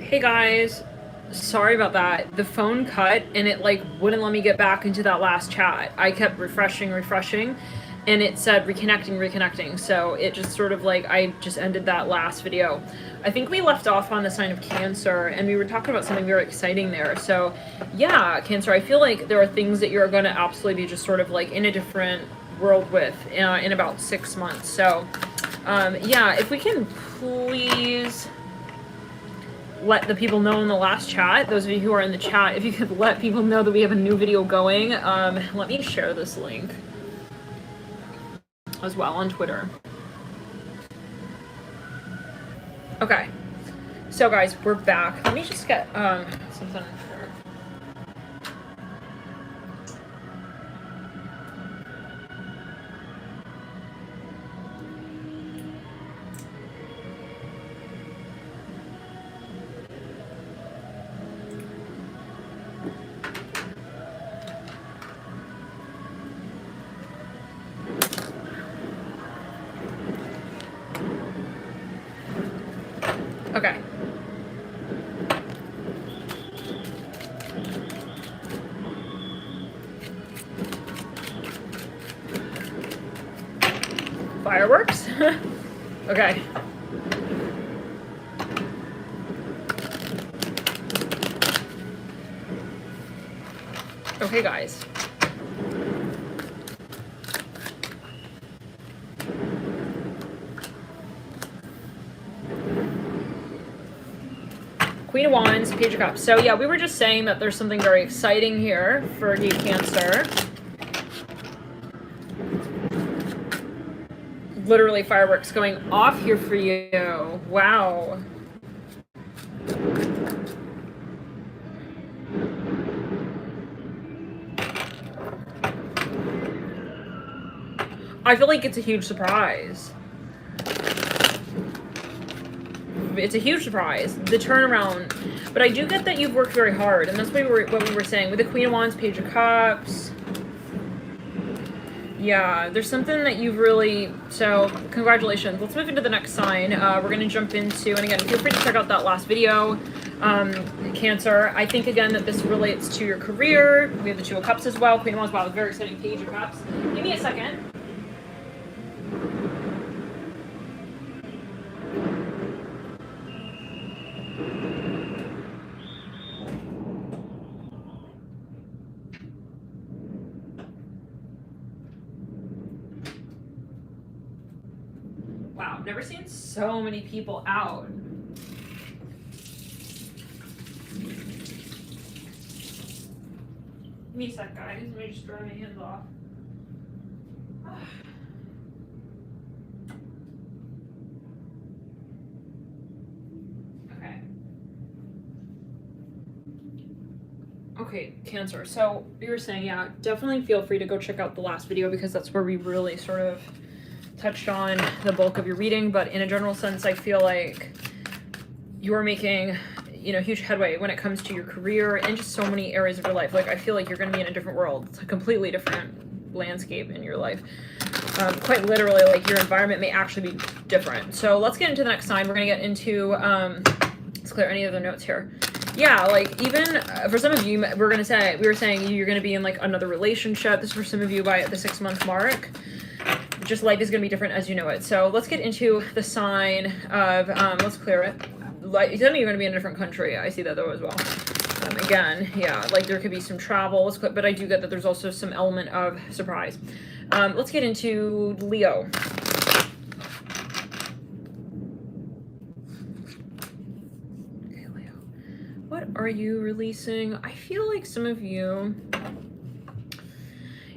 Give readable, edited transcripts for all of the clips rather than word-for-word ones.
Hey guys, sorry about that. The phone cut and it like wouldn't let me get back into that last chat. I kept refreshing, and it said reconnecting. So it just sort of like, I just ended that last video. I think we left off on the sign of Cancer and we were talking about something very exciting there. So yeah, Cancer, I feel like there are things that you're going to absolutely be just sort of like in a different world with in about 6 months. So yeah, if we can please let the people know in the last chat, those of you who are in the chat, if you could let people know that we have a new video going. Let me share this link as well on Twitter. Okay, so guys, we're back. Let me just get something. Okay. Fireworks? Okay. Okay, guys. Queen of Wands, Page of Cups. So yeah, we were just saying that there's something very exciting here for you, Cancer. Literally fireworks going off here for you. Wow. I feel like it's a huge surprise. It's a huge surprise, the turnaround. But I do get that you've worked very hard, and that's what we were saying with the Queen of Wands, Page of Cups. Yeah, there's something that you've really, so congratulations. Let's move into the next sign. We're going to jump into, and again, feel free to check out that last video, Cancer. I think, again, that this relates to your career. We have the Two of Cups as well. Queen of Wands, wow, very exciting. Page of Cups. Give me a second. Wow, never seen so many people out. Give me a sec, guys. Let me just dry my hands off. Okay. Okay, Cancer. So you were saying, yeah, definitely feel free to go check out the last video because that's where we really sort of touched on the bulk of your reading. But in a general sense, I feel like you're making, you know, huge headway when it comes to your career and just so many areas of your life. Like, I feel like you're going to be in a different world. It's a completely different landscape in your life. Quite literally, like, your environment may actually be different. So let's get into the next sign. We're going to get into, let's clear any other notes here. Yeah, like, even for some of you, we were saying you're going to be in, like, another relationship. This is for some of you by the 6-month mark. Just life is going to be different as you know it. So let's get into the sign of, let's clear it. Like, it doesn't mean you're going to be in a different country. I see that though as well. Again, yeah, like there could be some travel, but I do get that there's also some element of surprise. Let's get into Leo. Okay, Leo. What are you releasing? I feel like some of you,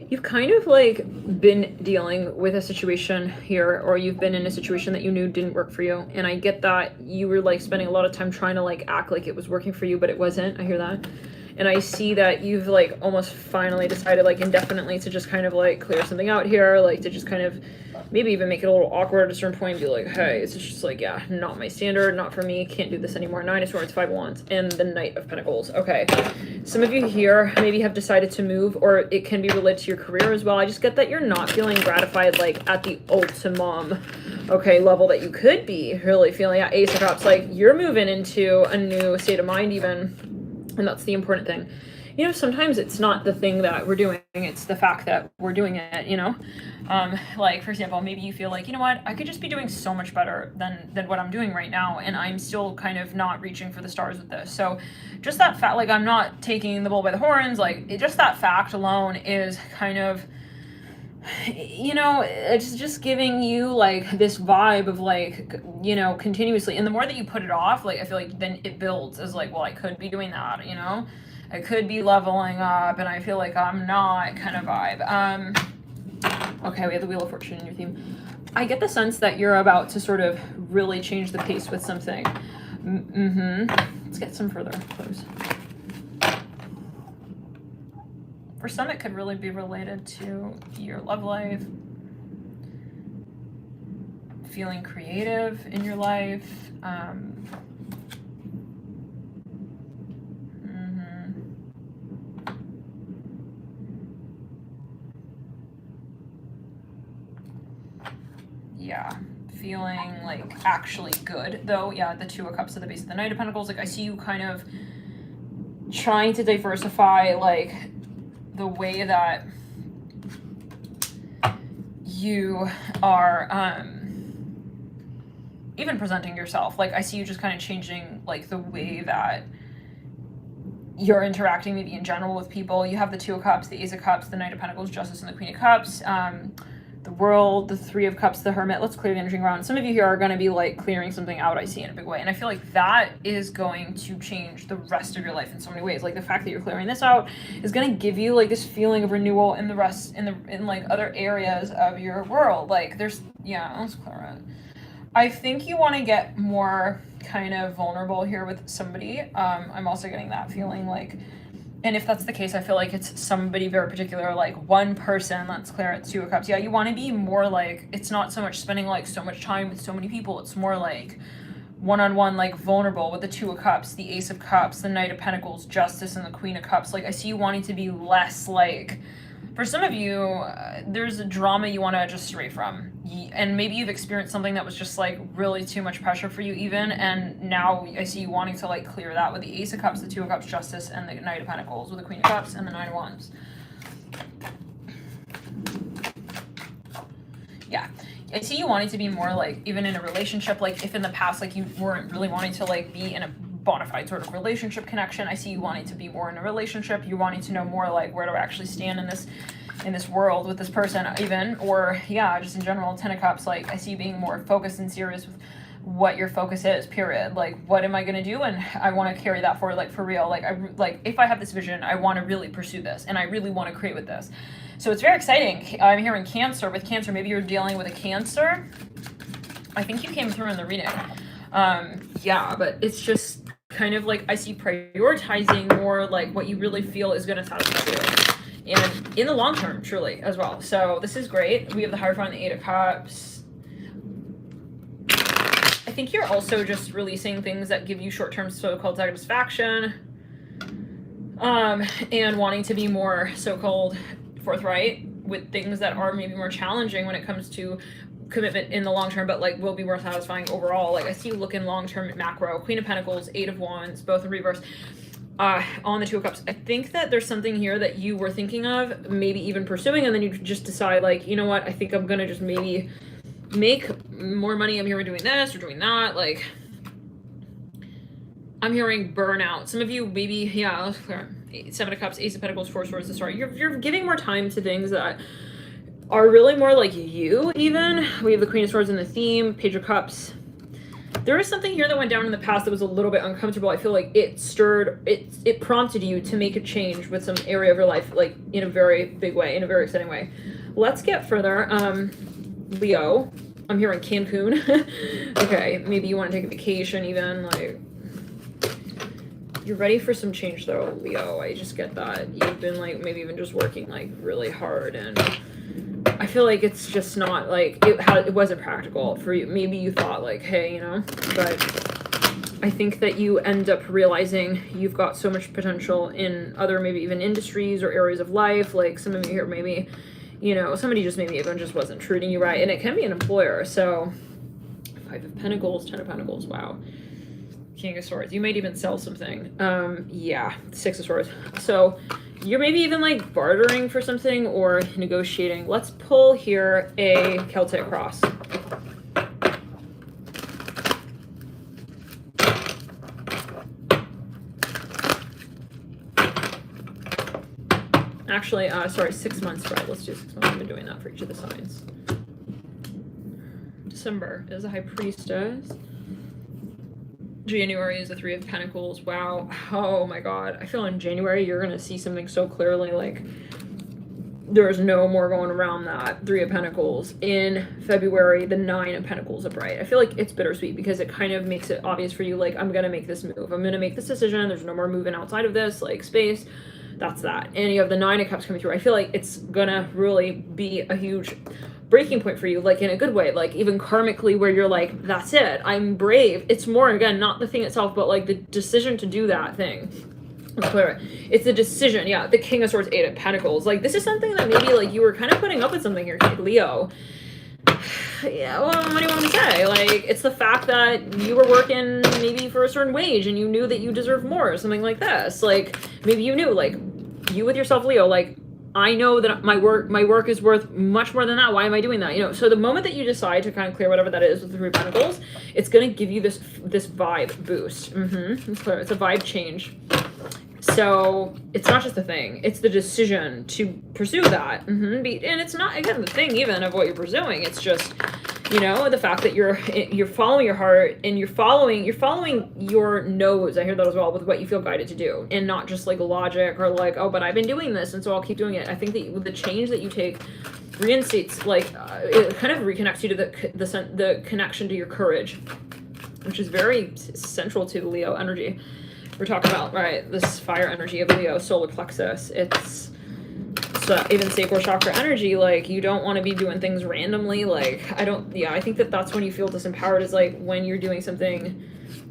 you've kind of like been dealing with a situation here, or you've been in a situation that you knew didn't work for you. And I get that you were like spending a lot of time trying to like act like it was working for you, but it wasn't. I hear that. And I see that you've like almost finally decided like indefinitely to just kind of like clear something out here, like to just kind of maybe even make it a little awkward at a certain point and be like, hey, it's just like, yeah, not my standard, not for me, can't do this anymore. 9 of Swords, 5 of Wands, and the Knight of Pentacles. Okay, some of you here maybe have decided to move, or it can be related to your career as well. I just get that you're not feeling gratified like at the ultimum okay, level that you could be really feeling. Yeah, Ace of Cups, like you're moving into a new state of mind even, and that's the important thing. You know, sometimes it's not the thing that we're doing, it's the fact that we're doing it, you know? Like, for example, maybe you feel like, you know what, I could just be doing so much better than what I'm doing right now, and I'm still kind of not reaching for the stars with this. So just that fact, like, I'm not taking the bull by the horns, like, just that fact alone is kind of, you know, it's just giving you like this vibe of like, you know, continuously. And the more that you put it off, like, I feel like then it builds as like, well, I could be doing that, you know? I could be leveling up, and I feel like I'm not kind of vibe. Okay, we have the Wheel of Fortune in your theme. I get the sense that you're about to sort of really change the pace with something. Let's get some further clues. For some, it could really be related to your love life, feeling creative in your life. Yeah, feeling like actually good though. Yeah, the Two of Cups at the base of the Knight of Pentacles. Like I see you kind of trying to diversify like the way that you are even presenting yourself. Like I see you just kind of changing like the way that you're interacting maybe in general with people. You have the Two of Cups, the Ace of Cups, the Knight of Pentacles, Justice, and the Queen of Cups. The World, the Three of Cups, the Hermit. Let's clear the energy around. Some of you here are going to be like clearing something out, I see, in a big way. And I feel like that is going to change the rest of your life in so many ways. Like the fact that you're clearing this out is going to give you like this feeling of renewal in the rest, in like other areas of your world. Like there's, yeah, let's clear it. I think you want to get more kind of vulnerable here with somebody. I'm also getting that feeling like, and if that's the case, I feel like it's somebody very particular, like one person. Let's clear it. Two of Cups. Yeah, you want to be more like, it's not so much spending like so much time with so many people. It's more like one-on-one, like vulnerable with the Two of Cups, the Ace of Cups, the Knight of Pentacles, Justice, and the Queen of Cups. Like I see you wanting to be less like, for some of you, there's a drama you want to just stray from. And maybe you've experienced something that was just like really too much pressure for you even. And now I see you wanting to like clear that with the Ace of Cups, the Two of Cups, Justice, and the Knight of Pentacles, with the Queen of Cups and the Nine of Wands. Yeah. I see you wanting to be more like, even in a relationship, like if in the past, like you weren't really wanting to like be in a bona fide sort of relationship connection. I see you wanting to be more in a relationship. You're wanting to know more like, where do I actually stand in this world with this person even, or yeah, just in general. Ten of Cups, like I see you being more focused and serious with what your focus is, period. Like what am I going to do, and I want to carry that forward, like for real. Like if I have this vision, I want to really pursue this, and I really want to create with this. So it's very exciting. I'm hearing Cancer. With Cancer, maybe you're dealing with a Cancer. I think you came through in the reading. Yeah, but it's just kind of like I see prioritizing more like what you really feel is going to satisfy you, and in the long term, truly, as well. So this is great. We have the Hierophant, the Eight of Cups. I think you're also just releasing things that give you short-term so-called satisfaction, and wanting to be more so-called forthright with things that are maybe more challenging when it comes to commitment in the long term, but like will be more satisfying overall. Like I see you looking long term at macro. Queen of Pentacles, Eight of Wands, both in reverse. On the Two of Cups, I think that there's something here that you were thinking of, maybe even pursuing, and then you just decide like, you know what, I think I'm gonna just maybe make more money. I'm here doing this or doing that. Like I'm hearing burnout. Some of you maybe, yeah, let's clear. Seven of Cups, Ace of Pentacles, Four Swords, the Star. You're giving more time to things that are really more like you even. We have the Queen of Swords in the theme, Page of Cups. There is something here that went down in the past that was a little bit uncomfortable. I feel like it prompted you to make a change with some area of your life, like in a very big way, in a very exciting way. Let's get further. Leo, I'm hearing Cancun. Okay, maybe you want to take a vacation even, like you're ready for some change though, Leo. I just get that. You've been like maybe even just working like really hard, and I feel like it's just not like it wasn't practical for you. Maybe you thought like, hey, you know, but I think that you end up realizing you've got so much potential in other maybe even industries or areas of life. Like some of you here maybe, you know, somebody just maybe even just wasn't treating you right, and it can be an employer. So Five of Pentacles, Ten of Pentacles. Wow. King of Swords. You might even sell something. Yeah, Six of Swords. So you're maybe even like bartering for something or negotiating. Let's pull here a Celtic cross. Actually, sorry, 6 months spread. Let's do 6 months. I've been doing that for each of the signs. December is a High Priestess. January is the Three of Pentacles. Wow. Oh my God. I feel in January you're going to see something so clearly, like there's no more going around that. Three of Pentacles. In February, the Nine of Pentacles upright. I feel like it's bittersweet because it kind of makes it obvious for you, like, I'm going to make this move. I'm going to make this decision. There's no more moving outside of this, like, space. That's that. And you have the Nine of Cups coming through. I feel like it's going to really be a huge breaking point for you, like in a good way, like even karmically, where you're like, that's it, I'm brave. It's more, again, not the thing itself, but like the decision to do that thing. Let's clear it. It's the decision. Yeah, the King of Swords, Eight of Pentacles. Like, this is something that maybe like you were kind of putting up with something here, Leo. Yeah, well, what do you want me to say? Like, it's the fact that you were working maybe for a certain wage and you knew that you deserved more or something like this. Like, maybe you knew, like, you with yourself, Leo, like, I know that my work is worth much more than that. Why am I doing that? You know, so the moment that you decide to kind of clear whatever that is with the Three of Pentacles, it's going to give you this vibe boost. It's clear. It's a vibe change. So it's not just a thing, it's the decision to pursue that. And it's not, again, the thing even of what you're pursuing. It's just, you know, the fact that you're following your heart and you're following your nose. I hear that as well, with what you feel guided to do, and not just like logic or like, oh, but I've been doing this and so I'll keep doing it. I think that with the change that you take reinstates, like, it kind of reconnects you to the connection to your courage, which is very central to the Leo energy. We're talking about, right, this fire energy of Leo, solar plexus. It's even sacral chakra energy. Like, you don't want to be doing things randomly. Like, I think that that's when you feel disempowered, is like when you're doing something.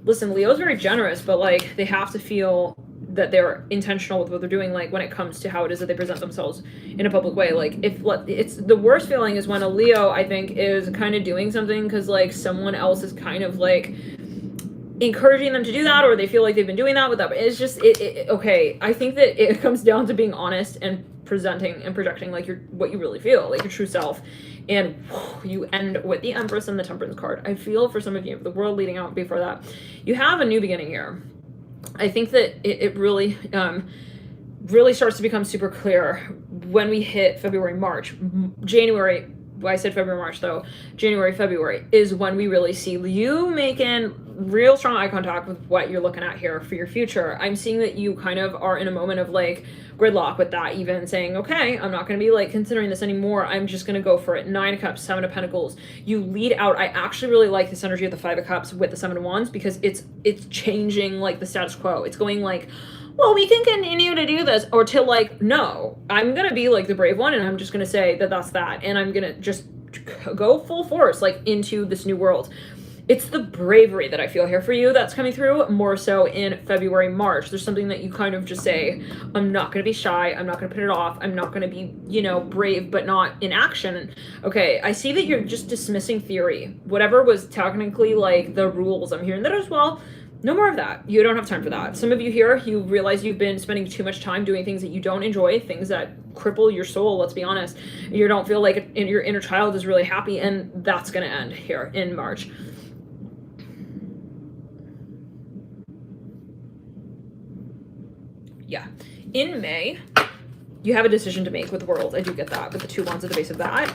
Listen, Leo's very generous, but like they have to feel that they're intentional with what they're doing, like when it comes to how it is that they present themselves in a public way. Like, it's the worst feeling is when a Leo, I think, is kind of doing something because like someone else is kind of like encouraging them to do that, or they feel like they've been doing that with that. It's just okay. I think that it comes down to being honest and presenting and projecting like what you really feel, like your true self. And you end with the Empress and the Temperance card. I feel for some of you, the world leading out before that, you have a new beginning here. I think that it really really starts to become super clear when we hit February, March. January, I said February, March though, January, February is when we really see you making real strong eye contact with what you're looking at here for your future. I'm seeing that you kind of are in a moment of like gridlock with that, even saying, okay, I'm not going to be like considering this anymore. I'm just going to go for it. Nine of Cups, Seven of Pentacles. You lead out. I actually really like this energy of the Five of Cups with the Seven of Wands, because it's changing like the status quo. It's going like, well, we can continue to do this, or to like, no, I'm going to be like the brave one, and I'm just going to say that that's that, and I'm going to just go full force like into this new world. It's the bravery that I feel here for you that's coming through more so in February, March. There's something that you kind of just say, I'm not going to be shy. I'm not going to put it off. I'm not going to be, you know, brave, but not in action. Okay, I see that you're just dismissing theory. Whatever was technically like the rules, I'm hearing that as well. No more of that. You don't have time for that. Some of you here, you realize you've been spending too much time doing things that you don't enjoy, things that cripple your soul, let's be honest. You don't feel like your inner child is really happy, and that's going to end here in March. Yeah. In May, you have a decision to make with the world. I do get that with the Two Wands at the base of that.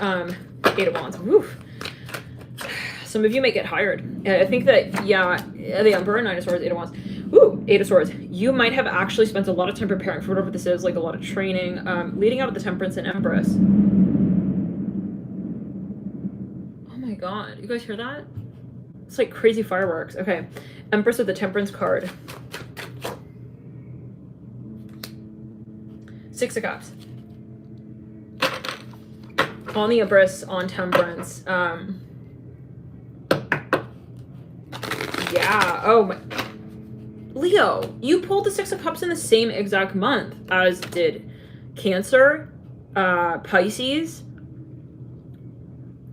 Eight of Wands. Woof. Some of you may get hired. I think that, yeah, the Emperor, Nine of Swords, Eight of Wands. Ooh, Eight of Swords. You might have actually spent a lot of time preparing for whatever this is, like a lot of training, leading out of the Temperance and Empress. Oh my God. You guys hear that? It's like crazy fireworks. Okay. Empress with the Temperance card. Six of Cups. On the Empress, on Temperance. Yeah. Oh my. Leo, you pulled the Six of Cups in the same exact month as did Cancer, Pisces,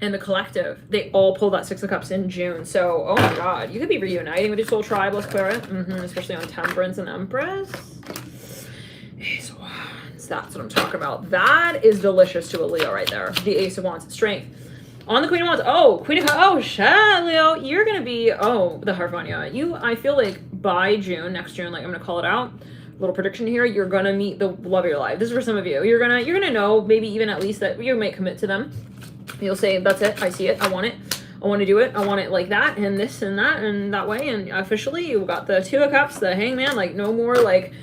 and the collective. They all pulled that Six of Cups in June. So, oh my God, you could be reuniting with your soul tribe, let's clear it. Especially on Temperance and Empress. Ace of Wands, that's what I'm talking about. That is delicious to a Leo right there. The Ace of Wands, strength. On the Queen of Wands, oh, Queen of Cups, oh, shit, Leo, you're gonna be, oh, the Harmonia. I feel like by June, next June, like I'm gonna call it out, little prediction here, you're gonna meet the love of your life. This is for some of you. You're gonna know, maybe even at least that you might commit to them. You'll say, that's it, I see it, I want it, I want to do it, I want it like that, and this and that, and that way, and officially you got the Two of Cups, the Hangman, like no more like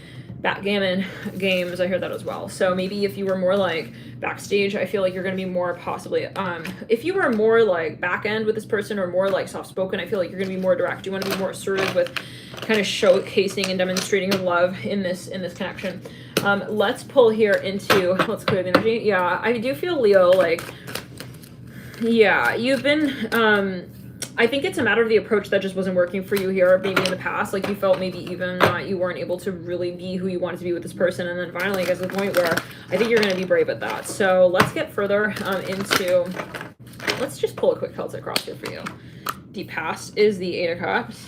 backgammon games. I heard that as well. So maybe if you were more like backstage, I feel like you're going to be more possibly, if you were more like back end with this person or more like soft spoken, I feel like you're going to be more direct. You want to be more assertive with kind of showcasing and demonstrating your love in this connection. Let's pull here into, let's clear the energy. Yeah, I do feel, Leo, like, yeah, you've been, I think it's a matter of the approach that just wasn't working for you here, maybe in the past. Like you felt maybe even that you weren't able to really be who you wanted to be with this person. And then finally, I guess, the point where I think you're going to be brave at that. So let's get further into, let's just pull a quick Celtic cross here for you. The past is the Eight of Cups.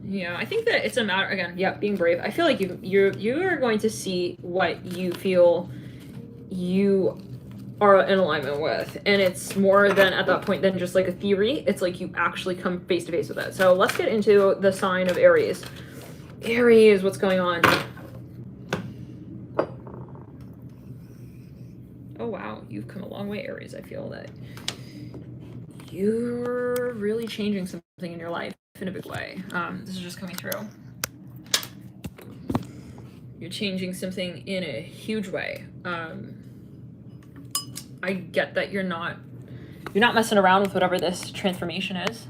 Yeah, I think that it's a matter, again, yeah, being brave. I feel like you are going to see what you feel you are in alignment with, and it's more than at that point than just like a theory. It's like you actually come face to face with it. So let's get into the sign of Aries. Aries, what's going on? Oh wow, you've come a long way, Aries. I feel that you're really changing something in your life in a big way. This is just coming through. You're changing something in a huge way. I get that you're not messing around with whatever this transformation is.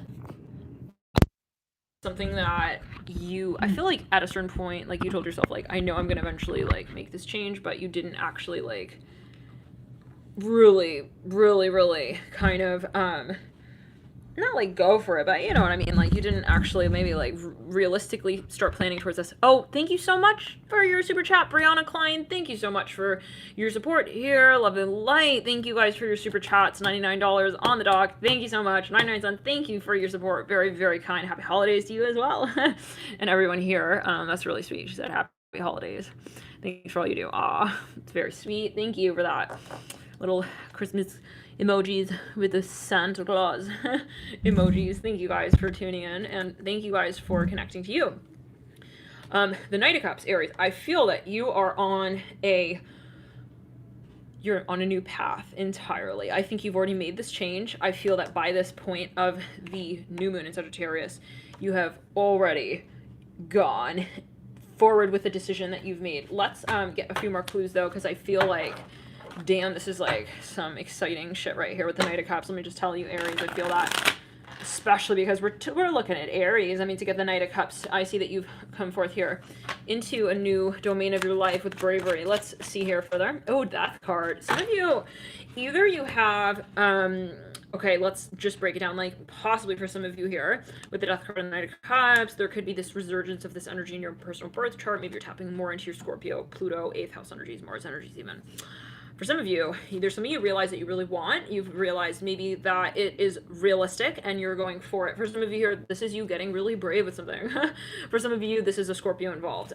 Something that I feel like at a certain point, like you told yourself, like, I know I'm going to eventually like make this change, but you didn't actually like really, really, really kind of, not like go for it, but you know what I mean? Like you didn't actually maybe like realistically start planning towards this. Oh, thank you so much for your super chat, Brianna Klein. Thank you so much for your support here. Love and light. Thank you guys for your super chats. $99 on the dock. Thank you so much. 99 cents. Thank you for your support. Very, very kind. Happy holidays to you as well. And everyone here. That's really sweet. She said happy holidays. Thanks for all you do. Aw, it's very sweet. Thank you for that. Little Christmas emojis with the Santa Claus emojis. Thank you guys for tuning in, and thank you guys for connecting to you. The Knight of Cups, Aries. I feel that you are on a new path entirely. I think you've already made this change. I feel that by this point of the new moon in Sagittarius, you have already gone forward with the decision that you've made. Let's get a few more clues though, because I feel like, damn, this is like some exciting shit right here with the Knight of Cups. Let me just tell you, Aries, I feel that, especially because we're looking at Aries. I mean, to get the Knight of Cups, I see that you've come forth here into a new domain of your life with bravery. Let's see here further. Oh, Death card. Some of you, either you have, okay, let's just break it down. Like possibly for some of you here with the Death card and the Knight of Cups, there could be this resurgence of this energy in your personal birth chart. Maybe you're tapping more into your Scorpio, Pluto, 8th house energies, Mars energies even. For some of you, there's something you realize that you really want. You've realized maybe that it is realistic and you're going for it. For some of you here, this is you getting really brave with something. For some of you, this is a Scorpio involved.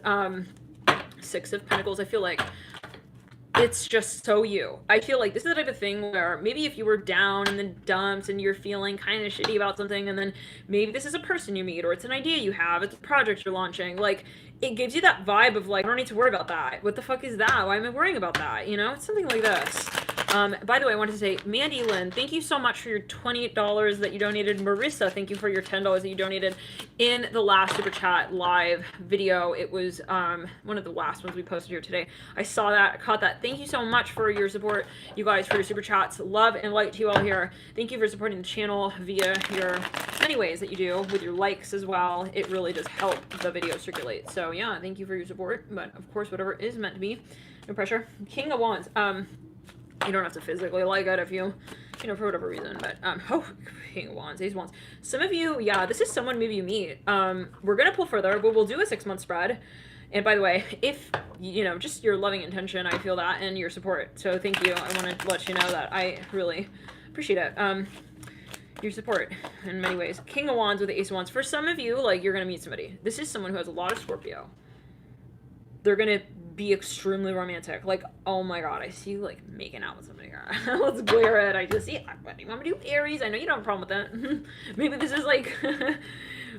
Six of Pentacles, I feel like it's just so you. I feel like this is the type of thing where maybe if you were down in the dumps and you're feeling kind of shitty about something, and then maybe this is a person you meet, or it's an idea you have, it's a project you're launching, like it gives you that vibe of like, I don't need to worry about that. What the fuck is that? Why am I worrying about that? You know, it's something like this. By the way, I wanted to say, Mandy Lynn, thank you so much for your $28 that you donated. Marissa, thank you for your $10 that you donated in the last Super Chat live video. It was one of the last ones we posted here today. I saw that, caught that. Thank you so much for your support, you guys, for your Super Chats. Love and light to you all here. Thank you for supporting the channel via your many ways that you do, with your likes as well. It really does help the video circulate. So yeah, thank you for your support. But of course, whatever is meant to be, no pressure. King of Wands. You don't have to physically like it if you know, for whatever reason, but, oh, King of Wands, Ace of Wands. Some of you, yeah, this is someone maybe you meet. We're going to pull further, but we'll do a 6-month spread. And by the way, if, you know, just your loving intention, I feel that, and your support. So thank you. I want to let you know that I really Appreciate it. Your support in many ways. King of Wands with the Ace of Wands. For some of you, like, you're going to meet somebody. This is someone who has a lot of Scorpio. They're going to be extremely romantic. Like, oh my god, I see you, like, making out with somebody here. Let's clear it. I just see, what do you want me to do? Aries, I know you don't have a problem with that. Maybe this is, like,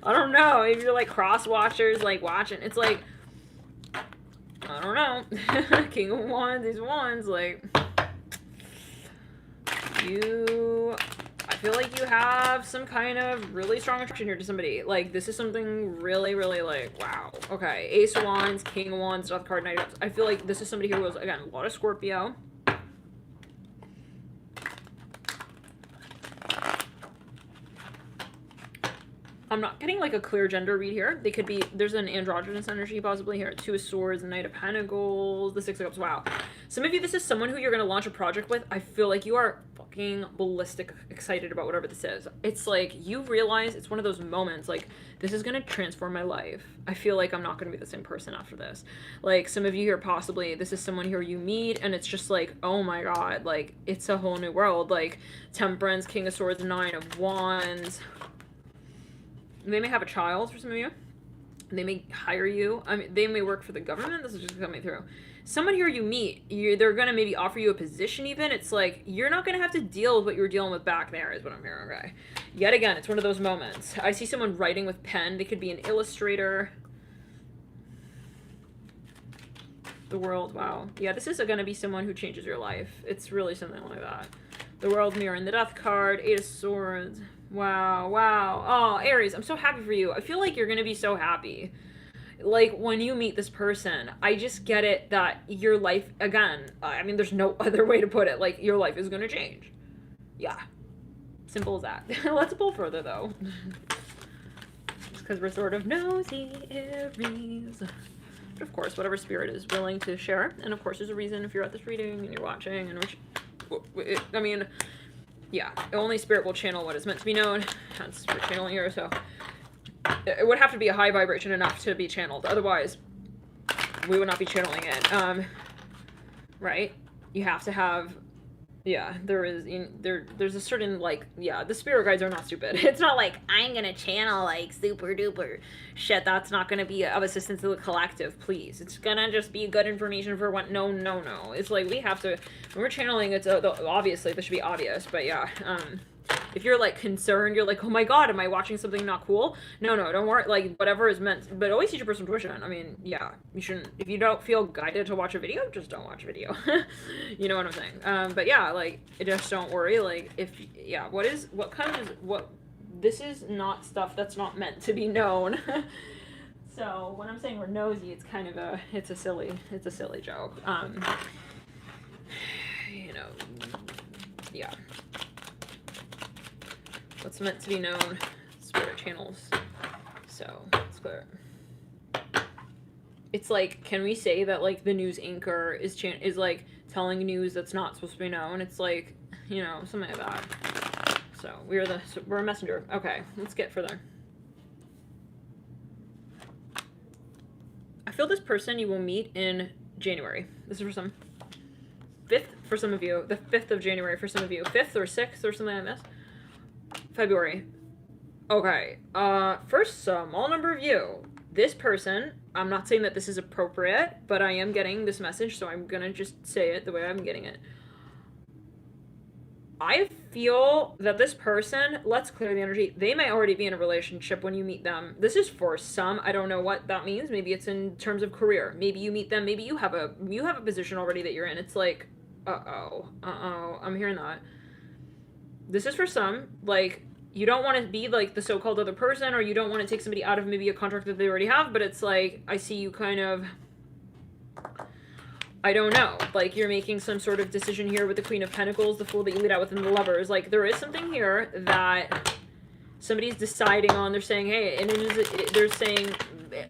I don't know. If you're, like, cross-watchers, like, watching. It's, like, I don't know. King of Wands, these wands, like, I feel like you have some kind of really strong attraction here to somebody. Like, this is something really, really, like, wow. Okay, Ace of Wands, King of Wands, Death card, Knight of Cups. I feel like this is somebody who was, again, a lot of Scorpio. I'm not getting, like, a clear gender read here. They could be, there's an androgynous energy possibly here. Two of Swords, Knight of Pentacles, the Six of Cups. Wow. Some of you, this is someone who you're going to launch a project with. I feel like you are fucking ballistic excited about whatever this is. It's like, you realize it's one of those moments, like, this is going to transform my life. I feel like I'm not going to be the same person after this. Like, some of you here, possibly, this is someone here you meet, and it's just like, oh my god, like, it's a whole new world. Like, Temperance, King of Swords, Nine of Wands. They may have a child for some of you. They may hire you. I mean, they may work for the government. This is just coming through. Someone here you meet, they're going to maybe offer you a position even. It's like, you're not going to have to deal with what you were dealing with back there is what I'm hearing, okay? Yet again, it's one of those moments. I see someone writing with pen. They could be an illustrator. The World, wow. Yeah, this is going to be someone who changes your life. It's really something like that. The World, Mirror, and the Death card. Eight of Swords. Wow, wow. Oh, Aries, I'm so happy for you. I feel like you're going to be so happy. Like, when you meet this person, I just get it that your life, again, I mean, there's no other way to put it. Like, your life is going to change. Yeah. Simple as that. Let's pull further, though. Because we're sort of nosy Aries. But, of course, whatever spirit is willing to share. And, of course, there's a reason if you're at this reading and you're watching. And I mean, yeah, only spirit will channel what is meant to be known. Hence, we're channeling here, so it would have to be a high vibration enough to be channeled. Otherwise, we would not be channeling it. Right? You have to have, yeah, there's a certain, like, yeah, the spirit guides are not stupid. It's not like, I'm gonna channel, like, super duper shit. That's not gonna be of assistance to the collective, please. It's gonna just be good information for what, no. It's like, we have to, when we're channeling, it's, obviously, this should be obvious, but yeah, if you're, like, concerned, you're like, oh my god, am I watching something not cool? No, don't worry, like, whatever is meant, but always use your personal intuition. I mean, yeah, you shouldn't, if you don't feel guided to watch a video, just don't watch a video. You know what I'm saying? But yeah, like, just don't worry, like, if, yeah, this is not stuff that's not meant to be known. So, when I'm saying we're nosy, it's kind of it's a silly joke. You know, yeah. What's meant to be known, spirit channels. So, it's clear. It's like, can we say that, like, the news anchor is like telling news that's not supposed to be known? It's like, you know, something like that. So we're a messenger. Okay, let's get further. I feel this person you will meet in January. This is for some 5th for some of you. The 5th of January for some of you. 5th or 6th or something like this. February. Okay. For a small number of you, this person, I'm not saying that this is appropriate, but I am getting this message, so I'm gonna just say it the way I'm getting it. I feel that this person, let's clear the energy, they might already be in a relationship when you meet them. This is for some. I don't know what that means. Maybe it's in terms of career. Maybe you meet them. Maybe you have a position already that you're in. It's like, I'm hearing that. This is for some. Like, you don't want to be like the so-called other person, or you don't want to take somebody out of maybe a contract that they already have, but it's like, I see you kind of, I don't know, like, you're making some sort of decision here with the Queen of Pentacles, the Fool that you lead out with, and the Lovers. Like, there is something here that somebody's deciding on. They're saying, hey, and they're saying,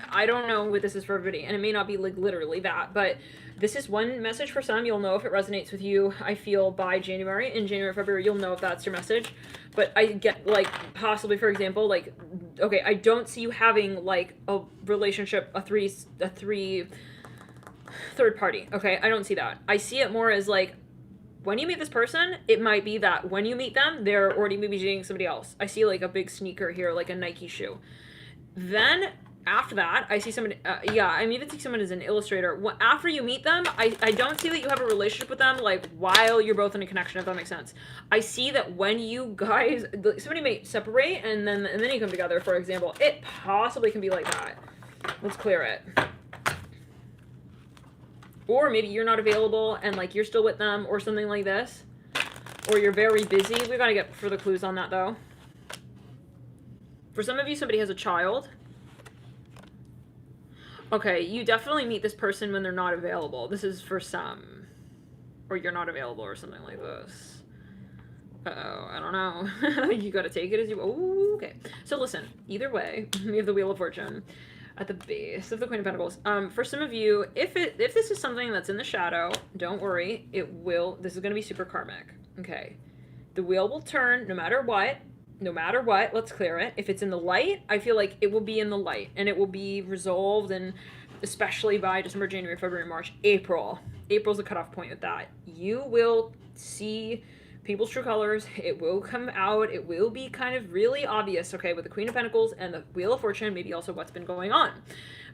I don't know what this is for everybody, and it may not be, like, literally that, but this is one message for some. You'll know if it resonates with you, I feel, by January. In January, February, you'll know if that's your message. But I get, like, possibly, for example, like, okay, I don't see you having, like, a relationship, a third party, okay? I don't see that. I see it more as, like, when you meet this person, it might be that when you meet them, they're already maybe dating somebody else. I see like a big sneaker here, like a Nike shoe. Then after that, I see someone, I even see someone as an illustrator. After you meet them, I don't see that you have a relationship with them, like, while you're both in a connection, if that makes sense. I see that when you guys, somebody may separate, and then you come together, for example. It possibly can be like that. Let's clear it. Or maybe you're not available, and, like, you're still with them, or something like this. Or you're very busy. We gotta get further clues on that, though. For some of you, somebody has a child. Okay, you definitely meet this person when they're not available. This is for some. Or you're not available or something like this. Uh-oh, I don't know. You gotta take it as you... Oh, okay. So listen, either way, we have the Wheel of Fortune at the base of the Queen of Pentacles. For some of you, if this is something that's in the shadow, don't worry. This is gonna be super karmic. Okay. The wheel will turn no matter what. No matter what, let's clear it. If it's in the light, I feel like it will be in the light, and it will be resolved, and especially by December, January, February, March, April. April's the cutoff point with that. You will see people's true colors. It will come out. It will be kind of really obvious, okay, with the Queen of Pentacles and the Wheel of Fortune, maybe also what's been going on.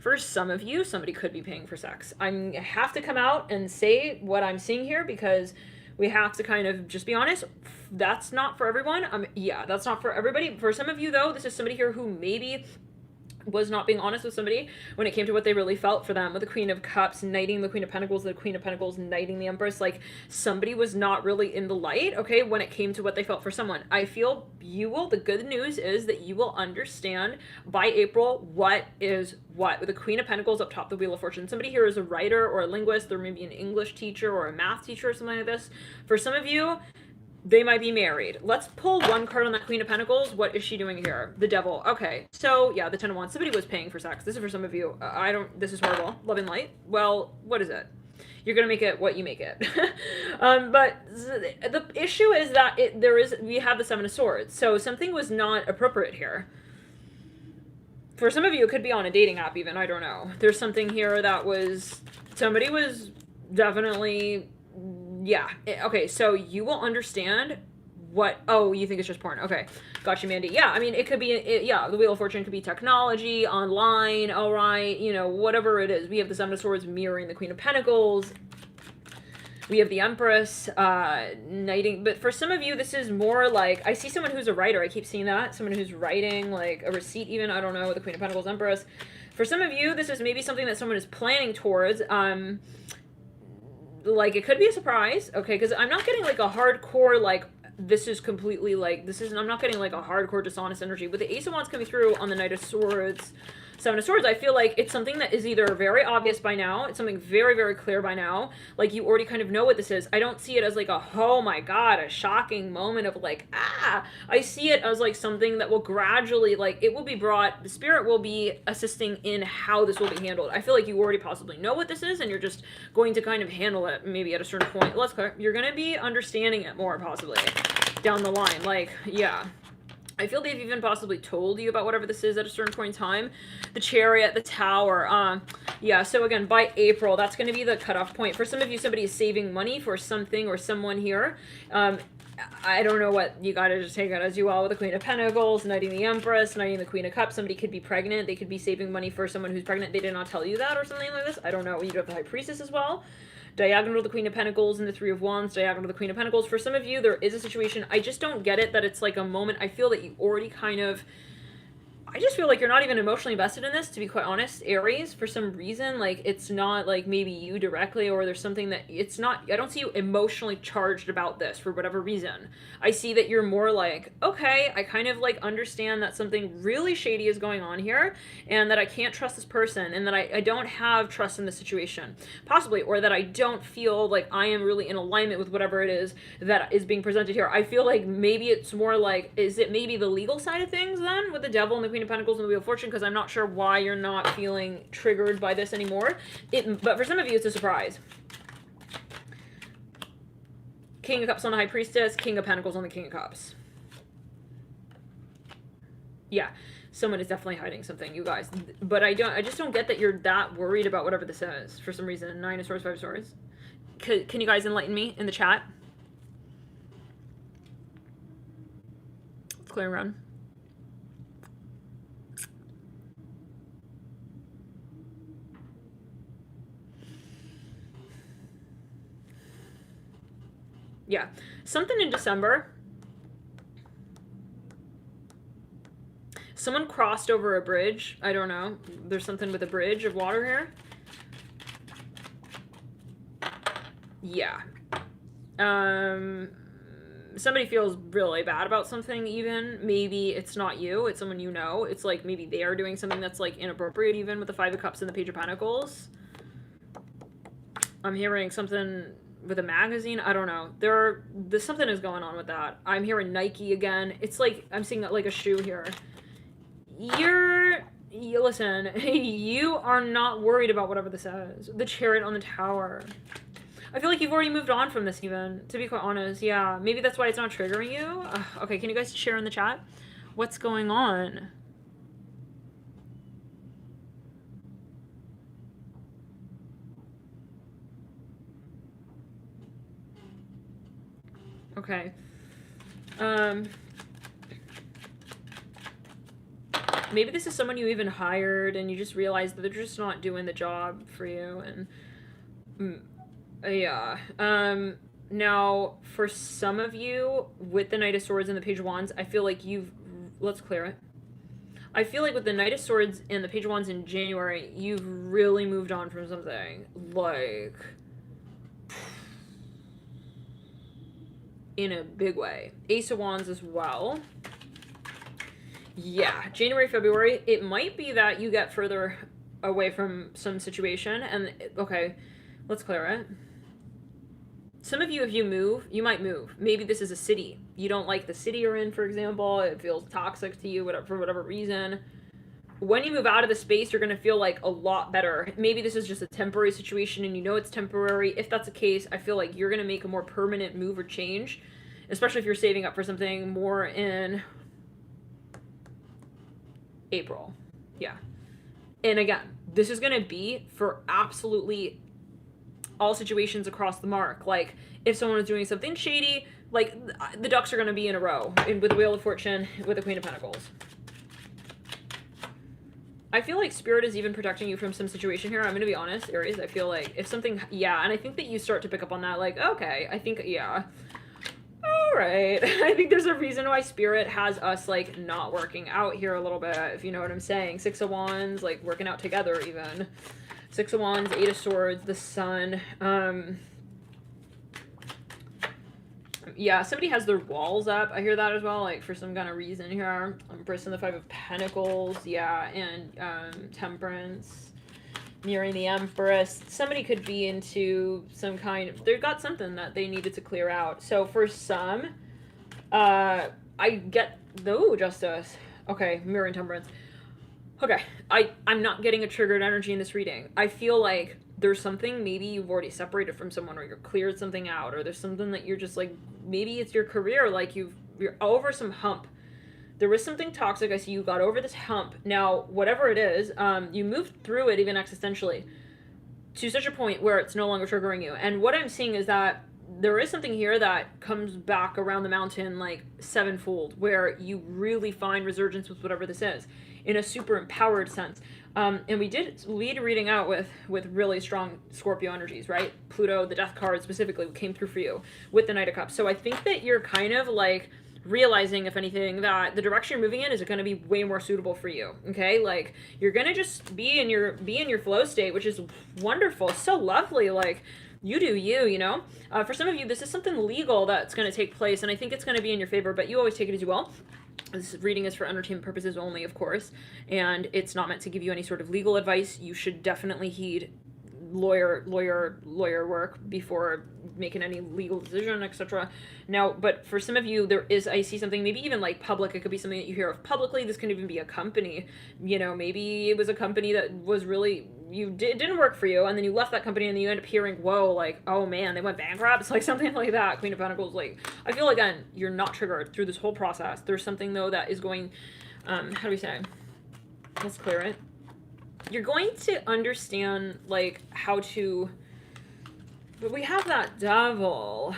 For some of you, somebody could be paying for sex. I have to come out and say what I'm seeing here, because we have to kind of just be honest. That's not for everyone. Yeah, that's not for everybody. For some of you, though, this is somebody here who maybe was not being honest with somebody when it came to what they really felt for them, with the Queen of Cups knighting the Queen of Pentacles, the Queen of Pentacles knighting the Empress. Like, somebody was not really in the light, okay, when it came to what they felt for someone. I feel the good news is that you will understand by April what is what. With the Queen of Pentacles up top, the Wheel of Fortune. Somebody here is a writer or a linguist, or maybe an English teacher or a math teacher or something like this. For some of you, they might be married. Let's pull one card on that Queen of Pentacles. What is she doing here? The Devil. Okay. So, yeah, the Ten of Wands. Somebody was paying for sex. This is for some of you. This is horrible. Love and light. Well, what is it? You're going to make it what you make it. But the issue is that we have the Seven of Swords. So something was not appropriate here. For some of you, it could be on a dating app even. I don't know. There's something here that somebody was definitely... Yeah. Okay, so you will understand what... Oh, you think it's just porn. Okay. Got you, Mandy. Yeah, I mean, it could be... the Wheel of Fortune could be technology, online, all right, whatever it is. We have the Seven of Swords mirroring the Queen of Pentacles. We have the Empress knighting. But for some of you, this is more like... I see someone who's a writer. I keep seeing that. Someone who's writing, like, a receipt even. I don't know, with the Queen of Pentacles, Empress. For some of you, this is maybe something that someone is planning towards. Like, it could be a surprise, okay, because I'm not getting, like, a hardcore, like, this is completely, like, I'm not getting, like, a hardcore dishonest energy. With the Ace of Wands coming through on the Knight of Swords, Seven of Swords, I feel like it's something that is either very obvious by now, it's something very, very clear by now, like, you already kind of know what this is. I don't see it as, like, oh my god, a shocking moment of, like, I see it as, like, something that will gradually, like, it will be brought, the Spirit will be assisting in how this will be handled. I feel like you already possibly know what this is, and you're just going to kind of handle it, maybe at a certain point. Let's clear. You're going to be understanding it more, possibly, down the line. Like, yeah. I feel they've even possibly told you about whatever this is at a certain point in time. The Chariot, the Tower. Yeah, so again, by April, that's going to be the cutoff point. For some of you, somebody is saving money for something or someone here. I don't know what, you got to just take it as you will, with the Queen of Pentacles, knighting the Empress, knighting the Queen of Cups. Somebody could be pregnant. They could be saving money for someone who's pregnant. They did not tell you that or something like this. I don't know. You do have the High Priestess as well. Diagonal to the Queen of Pentacles and the Three of Wands, diagonal to the Queen of Pentacles. For some of you, there is a situation. I just don't get it that it's like a moment. I feel that you already kind of... I just feel like you're not even emotionally invested in this, to be quite honest, Aries, for some reason. Like, it's not like maybe you directly, or there's something that it's not, I don't see you emotionally charged about this for whatever reason. I see that you're more like, okay, I kind of like understand that something really shady is going on here, and that I can't trust this person, and that I don't have trust in the situation, possibly, or that I don't feel like I am really in alignment with whatever it is that is being presented here. I feel like maybe it's more like, is it maybe the legal side of things then, with the Devil and the Queen of Pentacles and the Wheel of Fortune, because I'm not sure why you're not feeling triggered by this anymore. But for some of you, it's a surprise. King of Cups on the High Priestess, King of Pentacles on the King of Cups. Yeah, someone is definitely hiding something, you guys. But I just don't get that you're that worried about whatever this is for some reason. Nine of Swords, Five of Swords. Can you guys enlighten me in the chat? clearing around. Yeah, something in December. Someone crossed over a bridge. I don't know. There's something with a bridge of water here. Yeah. Somebody feels really bad about something even. Maybe it's not you, it's someone you know. It's like maybe they are doing something that's like inappropriate even with the Five of Cups and the Page of Pentacles. I'm hearing something with a magazine. I don't know. There's something is going on with that. I'm hearing Nike again. It's like, I'm seeing like a shoe here. Listen, you are not worried about whatever this is. The Chariot on the Tower. I feel like you've already moved on from this even, to be quite honest. Yeah, maybe that's why it's not triggering you. Okay, can you guys share in the chat? What's going on? Okay. Maybe this is someone you even hired and you just realized that they're just not doing the job for you. And yeah. Now, for some of you, with the Knight of Swords and the Page of Wands, I feel like let's clear it. I feel like with the Knight of Swords and the Page of Wands in January, you've really moved on from something. Like, in a big way. Ace of Wands as well. Yeah, January, February, it might be that you get further away from some situation. And, okay, let's clear it. Some of you, if you move, you might move. Maybe this is a city. You don't like the city you're in, for example. It feels toxic to you for whatever reason. When you move out of the space, you're going to feel like a lot better. Maybe this is just a temporary situation and you know it's temporary. If that's the case, I feel like you're going to make a more permanent move or change, especially if you're saving up for something more in April. Yeah. And again, this is going to be for absolutely all situations across the mark. Like, if someone is doing something shady, like, the ducks are going to be in a row with the Wheel of Fortune, with the Queen of Pentacles. I feel like Spirit is even protecting you from some situation here. I'm going to be honest, Aries. I feel like if something, yeah, and I think that you start to pick up on that, like, okay, I think, yeah. All right. I think there's a reason why Spirit has us, like, not working out here a little bit, if you know what I'm saying. Six of Wands, like, working out together even. Six of Wands, Eight of Swords, the Sun. Yeah, somebody has their walls up. I hear that as well, like, for some kind of reason here. Empress and the Five of Pentacles, yeah, and Temperance. Mirroring the Empress. Somebody could be into some kind of, they've got something that they needed to clear out. So for some, I get, oh, Justice. Okay, Mirroring Temperance. Okay, I'm not getting a triggered energy in this reading. I feel like there's something, maybe you've already separated from someone, or you're cleared something out, or there's something that you're just like, maybe it's your career, like you're over some hump. There was something toxic. I see you got over this hump. Now, whatever it is, you moved through it even existentially to such a point where it's no longer triggering you. And what I'm seeing is that there is something here that comes back around the mountain like sevenfold, where you really find resurgence with whatever this is in a super empowered sense. And we did lead reading out with really strong Scorpio energies, right? Pluto, the death card specifically, came through for you with the Knight of Cups. So I think that you're kind of like realizing, if anything, that the direction you're moving in is going to be way more suitable for you. Okay, like you're gonna just be in your flow state, which is wonderful, so lovely. Like, you do you, you know. For some of you, this is something legal that's going to take place, and I think it's going to be in your favor, but you always take it as you will. This reading is for entertainment purposes only, of course, and it's not meant to give you any sort of legal advice. You should definitely heed lawyer work before making any legal decision, etc. Now, but for some of you, I see something, maybe even like public. It could be something that you hear of publicly. This can even be a company. You know, maybe it was a company that was really, it didn't work for you, and then you left that company, and then you end up hearing, whoa, like, oh man, they went bankrupt. It's like something like that. Queen of Pentacles. Like, I feel, again, you're not triggered through this whole process. There's something though that is going, how do we say? Let's clear it. You're going to understand, like, how to, but we have that Devil.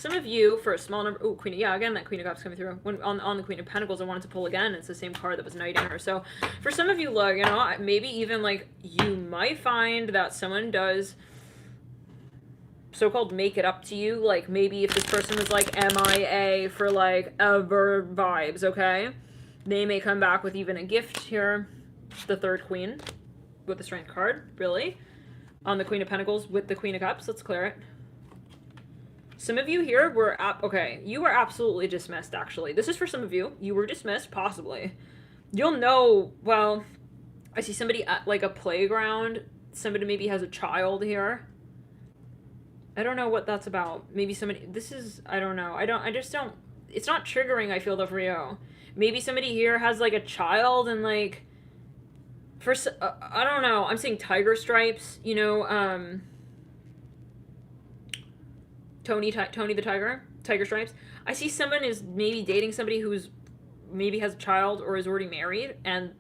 some of you, for a small number, oh, Queen, yeah, again, that Queen of Cups coming through. When on the Queen of Pentacles, I wanted to pull again. It's the same card that was knighting her. So for some of you, look, you know, maybe even like you might find that someone does so-called make it up to you. Like maybe if this person was like MIA for like ever vibes, okay? They may come back with even a gift here. The third Queen with the Strength card, really. On the Queen of Pentacles with the Queen of Cups. Let's clear it. Some of you here were, okay, you were absolutely dismissed, actually. This is for some of you. You were dismissed, possibly. You'll know, well, I see somebody at, like, a playground. Somebody maybe has a child here. I don't know what that's about. Maybe somebody, this is, I don't know. I just don't, it's not triggering, I feel, though, for you. Maybe somebody here has, like, a child and, like, for, I don't know. I'm seeing tiger stripes, you know, Tony the tiger stripes. I see someone is maybe dating somebody who's maybe has a child or is already married, and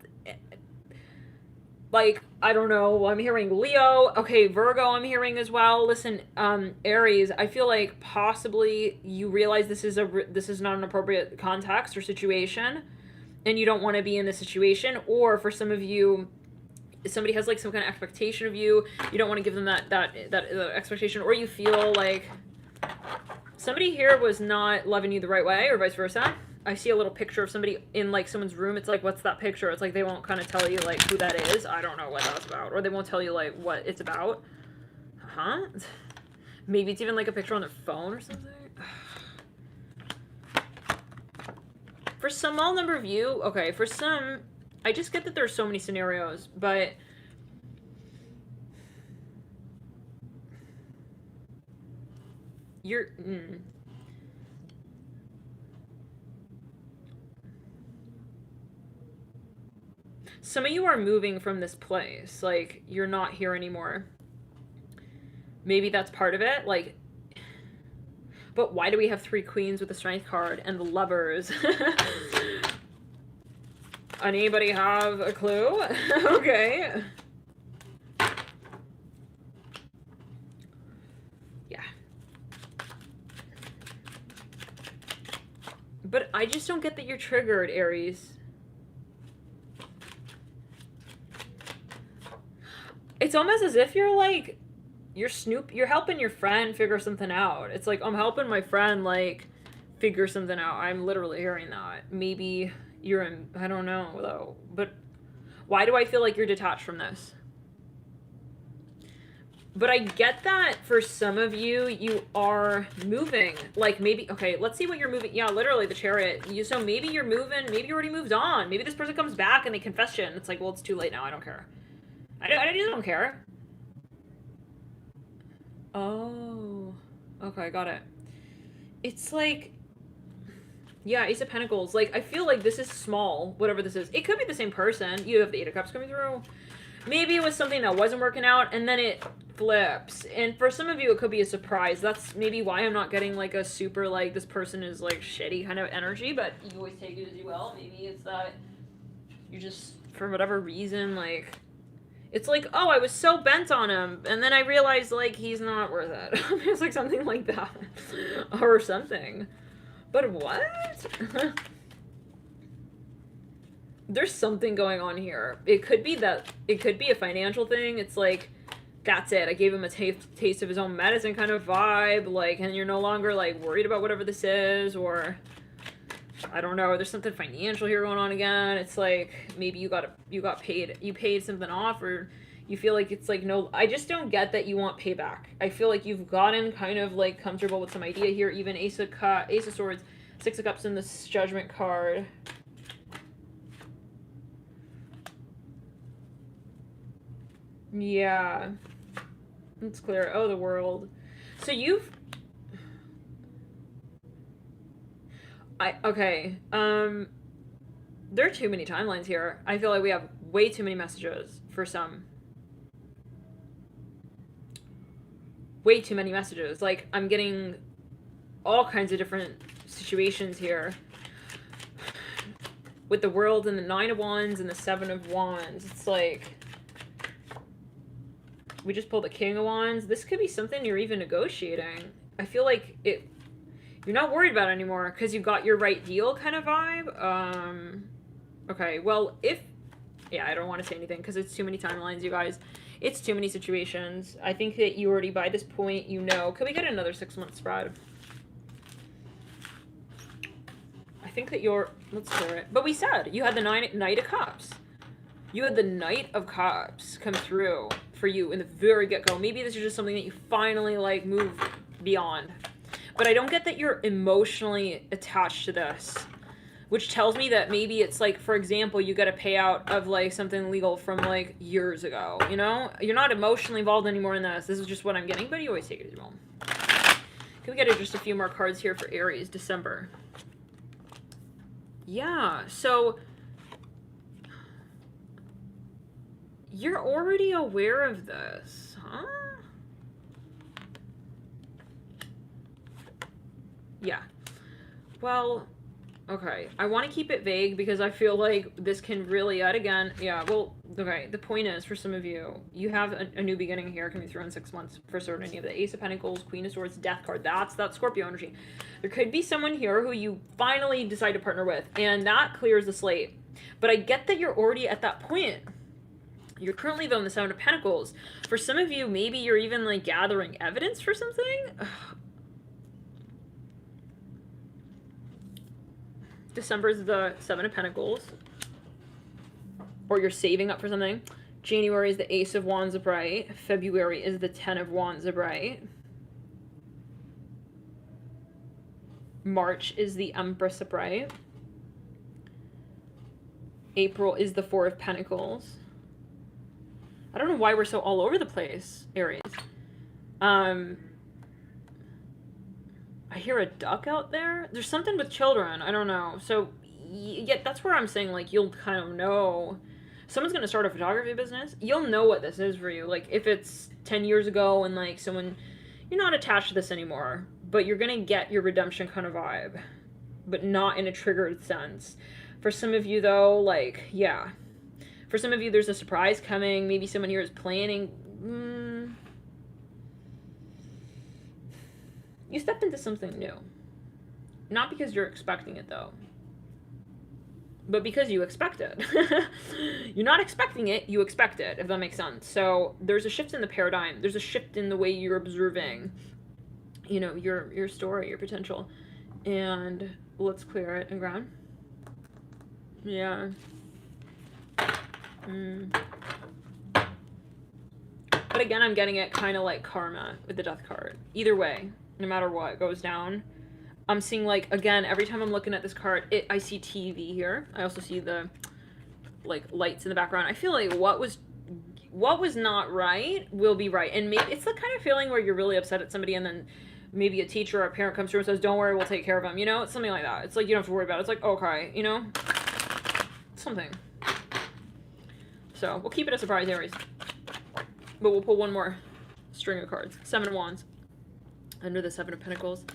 like, I don't know, I'm hearing Leo. Okay, Virgo I'm hearing as well. Listen, Aries, I feel like possibly you realize this is not an appropriate context or situation, and you don't want to be in this situation. Or for some of you, somebody has like some kind of expectation of you. You don't want to give them that expectation, or you feel like somebody here was not loving you the right way, or vice versa. I see a little picture of somebody in like someone's room. It's like, what's that picture? It's like they won't kind of tell you like who that is. I don't know what that's about, or they won't tell you like what it's about. Huh? Maybe it's even like a picture on their phone or something. For some small number of you, okay, for some, I just get that there's so many scenarios, but you're some of you are moving from this place, like you're not here anymore. Maybe that's part of it, like, but why do we have 3 queens with the Strength card and the Lovers? Anybody have a clue? Okay. But I just don't get that you're triggered, Aries. It's almost as if you're like, you're helping your friend figure something out. It's like, I'm helping my friend, like, figure something out. I'm literally hearing that. Maybe you're in, I don't know, though. But why do I feel like you're detached from this? But I get that for some of you, you are moving. Like maybe, okay, let's see what you're moving. Yeah, literally the Chariot. So maybe you're moving, maybe you already moved on. Maybe this person comes back and they confess you. And it's like, well, it's too late now. I don't care. I just don't care. Oh, okay, got it. It's like, yeah, Ace of Pentacles. Like, I feel like this is small, whatever this is. It could be the same person. You have the 8 of Cups coming through. Maybe it was something that wasn't working out, and then it flips. And for some of you, it could be a surprise. That's maybe why I'm not getting, like, a super, like, this person is, like, shitty kind of energy, but you always take it as you will. Maybe it's that you just, for whatever reason, like, it's like, oh, I was so bent on him, and then I realized, like, he's not worth it. It's like something like that. Or something. But what? There's something going on here. It could be that, it could be a financial thing. It's like, that's it. I gave him a taste of his own medicine kind of vibe. Like, and you're no longer, like, worried about whatever this is, or, I don't know, there's something financial here going on again. It's like, maybe you got paid, you paid something off, or you feel like it's like, no, I just don't get that you want payback. I feel like you've gotten kind of, like, comfortable with some idea here. Even Ace of Swords, 6 of Cups in this Judgment card. Yeah. It's clear. Oh, the World. So you've... Okay. There are too many timelines here. I feel like we have way too many messages for some. Way too many messages. Like, I'm getting all kinds of different situations here. With the World and the 9 of Wands and the 7 of Wands. It's like... We just pulled the King of Wands. This could be something you're even negotiating. I feel like it... You're not worried about it anymore because you got your right deal kind of vibe. Okay, well, yeah, I don't want to say anything because it's too many timelines, you guys. It's too many situations. I think that you already, by this point, you know. Can we get another 6-month spread? I think that let's clear it. But we said you had the Knight of Cups. You had the Knight of Cups come through for you in the very get-go. Maybe this is just something that you finally, like, move beyond. But I don't get that you're emotionally attached to this. Which tells me that maybe it's like, for example, you get a payout of like something legal from like years ago, you know? You're not emotionally involved anymore in this. This is just what I'm getting, but you always take it as well. Can we get just a few more cards here for Aries, December? Yeah, so you're already aware of this, huh? Yeah. Well, okay, I want to keep it vague because I feel like this can really, yet again, yeah, well, okay, the point is, for some of you, you have a new beginning here coming through in 6 months for certain. You have the Ace of Pentacles, Queen of Swords, Death card. That's that Scorpio energy. There could be someone here who you finally decide to partner with, and that clears the slate. But I get that you're already at that point. You're currently, though, in the Seven of Pentacles. For some of you, maybe you're even, like, gathering evidence for something. December is the Seven of Pentacles, or you're saving up for something. January is the Ace of Wands upright. February is the Ten of Wands upright. March is the Empress upright. April is the Four of Pentacles. I don't know why we're so all over the place, Aries. I hear a duck out there. There's something with children. I don't know. So, yeah, that's where I'm saying, like, you'll kind of know. Someone's going to start a photography business. You'll know what this is for you. Like, if it's 10 years ago and, like, someone... You're not attached to this anymore. But you're going to get your redemption kind of vibe. But not in a triggered sense. For some of you, though, like, yeah. For some of you, there's a surprise coming. Maybe someone here is planning... You stepped into something new. Not because you're expecting it, though. But because you expect it. You're not expecting it, you expect it, if that makes sense. So there's a shift in the paradigm. There's a shift in the way you're observing, you know, your story, your potential. And let's clear it and ground. Yeah. But again, I'm getting it kind of like karma with the Death card. Either way. No matter what goes down, I'm seeing, like, again, every time I'm looking at this card, I see TV here. I also see the, like, lights in the background. I feel like what was not right will be right. And maybe it's the kind of feeling where you're really upset at somebody and then maybe a teacher or a parent comes through and says, don't worry, we'll take care of them. You know, it's something like that. It's like, you don't have to worry about it. It's like, okay, you know, something. So we'll keep it a surprise, Aries. But we'll pull one more string of cards. Seven of Wands. Under the Seven of Pentacles.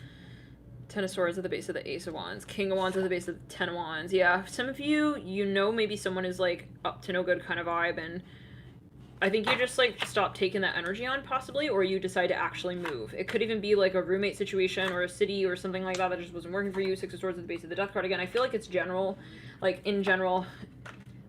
Ten of Swords at the base of the Ace of Wands. King of Wands at the base of the Ten of Wands. Yeah, some of you, you know, maybe someone is, like, up to no good kind of vibe, and I think you just, like, stop taking that energy on, possibly, or you decide to actually move. It could even be, like, a roommate situation or a city or something like that just wasn't working for you. Six of Swords at the base of the Death card. Again, I feel like it's general, like, in general...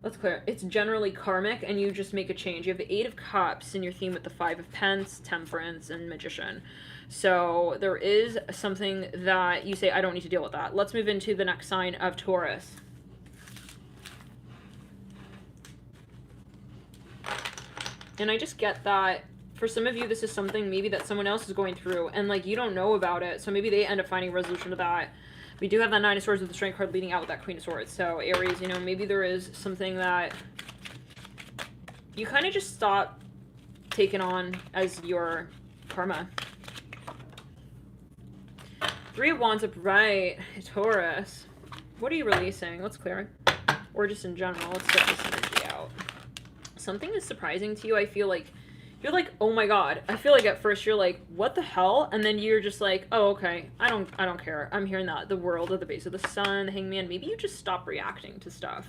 Let's clear. It's generally karmic, and you just make a change. You have the Eight of Cups in your theme with the Five of Pence, Temperance, and Magician. So there is something that you say, I don't need to deal with that. Let's move into the next sign of Taurus. And I just get that for some of you, this is something maybe that someone else is going through, and, like, you don't know about it. So maybe they end up finding a resolution to that. We do have that Nine of Swords with the Strength card leading out with that Queen of Swords. So, Aries, you know, maybe there is something that you kind of just stop taking on as your karma. Three of Wands upright. Taurus. What are you releasing? Let's clear it. Or just in general. Let's get this energy out. Something is surprising to you. I feel like you're like, oh my god. I feel like at first you're like, what the hell? And then you're just like, oh, okay. I don't care. I'm hearing that. The World at the base of the Sun, the Hangman. Maybe you just stop reacting to stuff.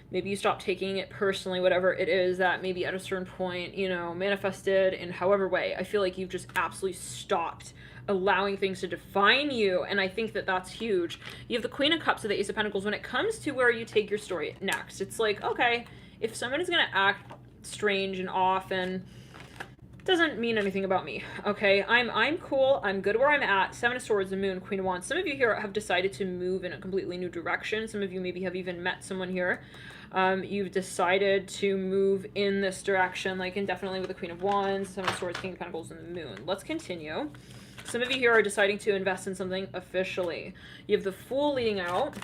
Maybe you stop taking it personally, whatever it is that maybe at a certain point, you know, manifested in however way. I feel like you've just absolutely stopped allowing things to define you, and I think that that's huge. You have the Queen of Cups with the Ace of Pentacles. When it comes to where you take your story next, it's like, okay, if somebody's gonna act strange and off and doesn't mean anything about me, okay? I'm cool, I'm good where I'm at. Seven of Swords, the Moon, Queen of Wands. Some of you here have decided to move in a completely new direction. Some of you maybe have even met someone here. You've decided to move in this direction, like indefinitely with the Queen of Wands, Seven of Swords, King of Pentacles, and the Moon. Let's continue. Some of you here are deciding to invest in something officially. You have the Fool leading out.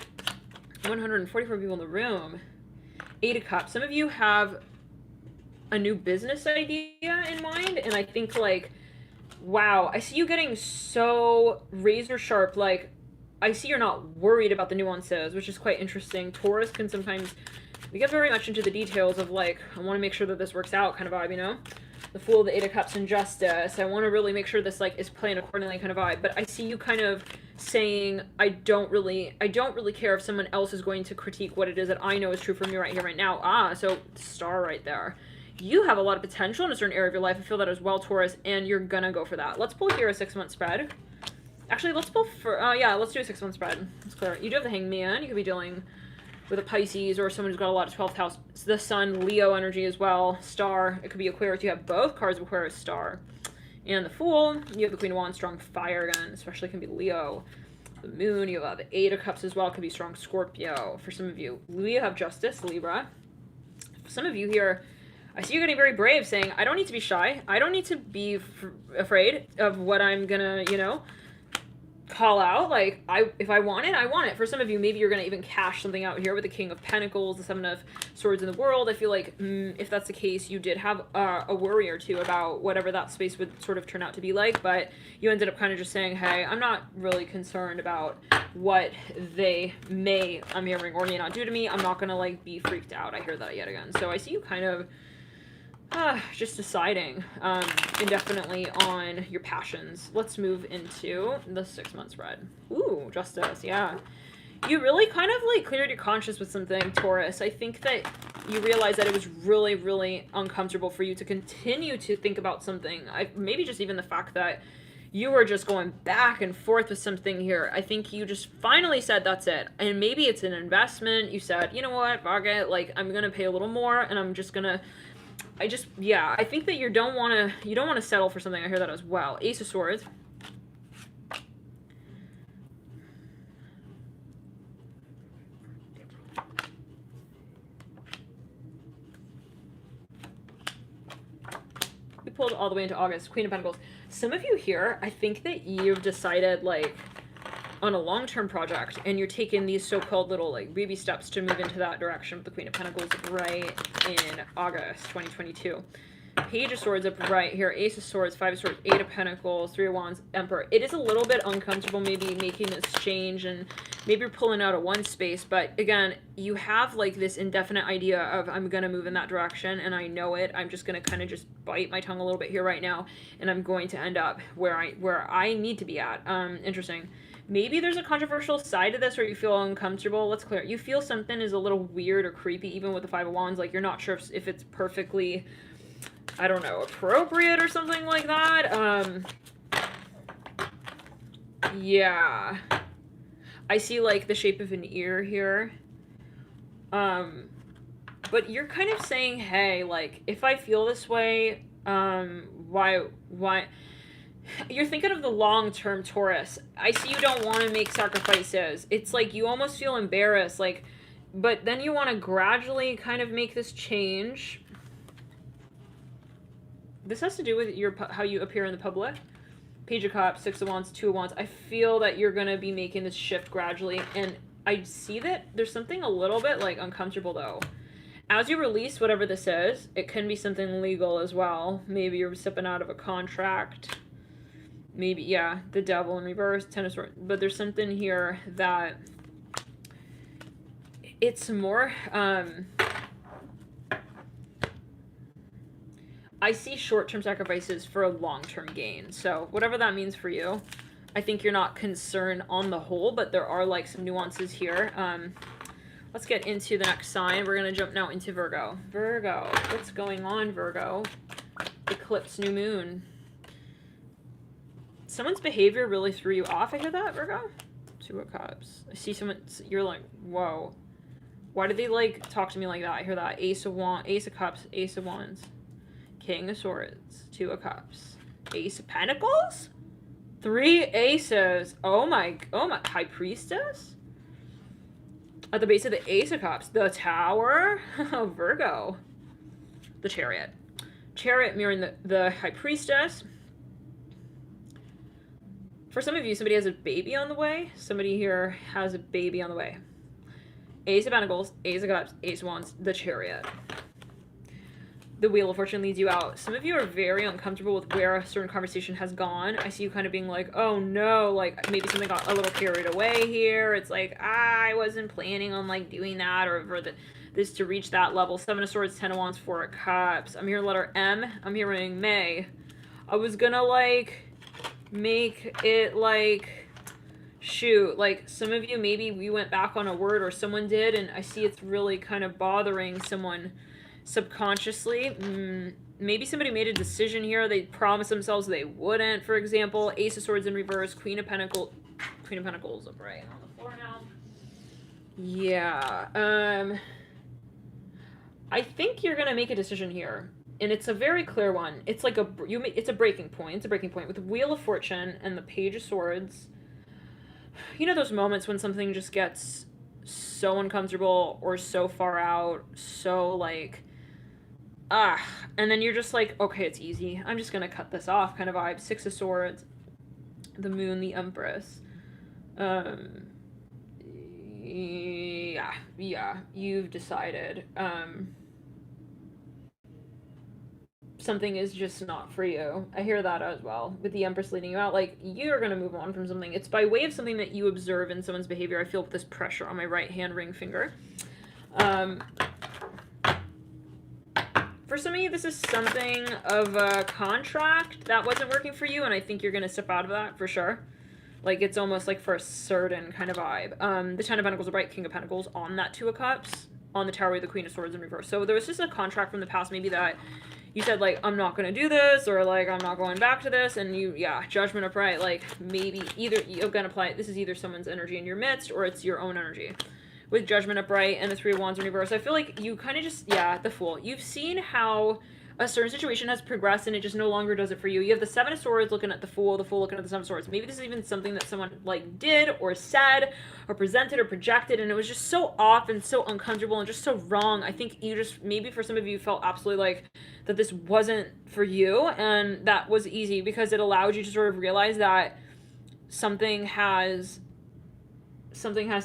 144 people in the room. Eight of Cups. Some of you have a new business idea in mind, and I think, like, wow, I see you getting so razor sharp. Like, I see you're not worried about the nuances, which is quite interesting. Taurus can sometimes, we get very much into the details of, like, I want to make sure that this works out kind of vibe, you know? The Fool, the Eight of Cups, and Justice. I want to really make sure this, like, is playing accordingly kind of vibe. But I see you kind of saying, I don't really care if someone else is going to critique what it is that I know is true for me right here, right now. Ah, so Star right there. You have a lot of potential in a certain area of your life. I feel that as well, Taurus, and you're gonna go for that. Let's pull here a 6-month spread. Actually, let's pull for, yeah, let's do a 6-month spread. Let's clear it. You do have the Hangman. You could be dealing with a Pisces or someone who's got a lot of 12th house. The Sun, Leo energy as well. Star. It could be Aquarius. You have both cards of Aquarius, Star. And the Fool. You have the Queen of Wands, strong fire again. Especially can be Leo. The Moon. You have the Eight of Cups as well. Could be strong Scorpio for some of you. You have Justice, Libra. For some of you here, I see you getting very brave, saying, I don't need to be shy. I don't need to be afraid of what I'm gonna, you know, call out. Like, if I want it, I want it. For some of you, maybe you're gonna even cash something out here with the King of Pentacles, the Seven of Swords in the World. I feel like if that's the case, you did have a worry or two about whatever that space would sort of turn out to be like, but you ended up kind of just saying, hey, I'm not really concerned about what they may, I'm hearing, or may not do to me. I'm not gonna, like, be freaked out. I hear that yet again. So I see you kind of just deciding indefinitely on your passions. Let's move into the 6-month spread. Ooh, Justice, yeah. You really kind of, like, cleared your conscience with something, Taurus. I think that you realized that it was really, really uncomfortable for you to continue to think about something. Maybe just even the fact that you were just going back and forth with something here. I think you just finally said, that's it. And maybe it's an investment. You said, you know what, fuck it. Like, I'm going to pay a little more, and I'm just going to, yeah, I think that you don't want to settle for something. I hear that as well. Ace of Swords. We pulled all the way into August. Queen of Pentacles. Some of you here, I think that you've decided, like, on a long-term project, and you're taking these so-called little, like, baby steps to move into that direction with the Queen of Pentacles right in August 2022. Page of Swords up right here. Ace of Swords, Five of Swords, Eight of Pentacles, Three of Wands, Emperor. It is a little bit uncomfortable maybe making this change, and maybe you're pulling out of one space, but again, you have, like, this indefinite idea of, I'm gonna move in that direction, and I know it. I'm just gonna kind of just bite my tongue a little bit here right now, and I'm going to end up where I need to be at. Interesting. Maybe there's a controversial side to this where you feel uncomfortable. Let's clear it. You feel something is a little weird or creepy, even with the Five of Wands. Like, you're not sure if it's perfectly, I don't know, appropriate or something like that. Yeah. I see, like, the shape of an ear here. But you're kind of saying, hey, like, if I feel this way, why? You're thinking of the long-term, Taurus. I see you don't want to make sacrifices. It's like you almost feel embarrassed, like, but then you want to gradually kind of make this change. This has to do with how you appear in the public. Page of Cups, Six of Wands, Two of Wands. I feel that you're going to be making this shift gradually, and I see that there's something a little bit, like, uncomfortable, though. As you release whatever this is, it can be something legal as well. Maybe you're stepping out of a contract. Maybe, yeah, the Devil in reverse, Ten of Swords. But there's something here that it's more, I see short-term sacrifices for a long-term gain. So whatever that means for you, I think you're not concerned on the whole, but there are, like, some nuances here. Let's get into the next sign. We're going to jump now into Virgo. Virgo. What's going on, Virgo? Eclipse, new moon. Someone's behavior really threw you off. I hear that, Virgo? Two of Cups. I see someone, you're like, whoa. Why did they, like, talk to me like that? I hear that. Ace of Wands, Ace of Cups, Ace of Wands. King of Swords, Two of Cups. Ace of Pentacles? Three aces. Oh my, High Priestess? At the base of the Ace of Cups, the Tower, Virgo, the Chariot. Chariot mirroring the High Priestess. For some of you, somebody has a baby on the way. Somebody here has a baby on the way. Ace of Pentacles, Ace of Cups, Ace of Wands, the Chariot. The Wheel of Fortune leads you out. Some of you are very uncomfortable with where a certain conversation has gone. I see you kind of being like, oh no, like maybe something got a little carried away here. It's like, I wasn't planning on like doing that or for this to reach that level. Seven of Swords, Ten of Wands, Four of Cups. I'm hearing letter M. I'm hearing May. I was gonna like make it like, shoot, like some of you, maybe we went back on a word or someone did, and I see it's really kind of bothering someone subconsciously. Maybe somebody made a decision here. They promised themselves they wouldn't, for example. Ace of Swords in reverse, Queen of Pentacles upright on the floor now. Yeah. I think you're gonna make a decision here, and it's a very clear one. It's like it's a breaking point. It's a breaking point with the Wheel of Fortune and the Page of Swords. You know those moments when something just gets so uncomfortable or so far out, so like, and then you're just like, okay, it's easy. I'm just gonna cut this off kind of vibe. Six of Swords, the Moon, the Empress. Yeah, you've decided. Something is just not for you. I hear that as well. With the Empress leading you out, like, you're going to move on from something. It's by way of something that you observe in someone's behavior. I feel this pressure on my right hand ring finger. For some of you, this is something of a contract that wasn't working for you, and I think you're going to step out of that for sure. Like, it's almost like for a certain kind of vibe. The Ten of Pentacles upright, King of Pentacles on that Two of Cups, on the Tower with the Queen of Swords in reverse. So there was just a contract from the past, maybe that you said, like, I'm not going to do this, or, like, I'm not going back to this, and Judgment upright, like, maybe either, you're going to apply it, this is either someone's energy in your midst, or it's your own energy. With Judgment upright and the Three of Wands in reverse, I feel like you kind of just, the Fool. You've seen how a certain situation has progressed, and it just no longer does it for you. You have the Seven of Swords looking at the Fool looking at the Seven of Swords. Maybe this is even something that someone, like, did, or said, or presented, or projected, and it was just so off, and so uncomfortable, and just so wrong. I think you just, maybe for some of you, felt absolutely like that this wasn't for you, and that was easy, because it allowed you to sort of realize that something has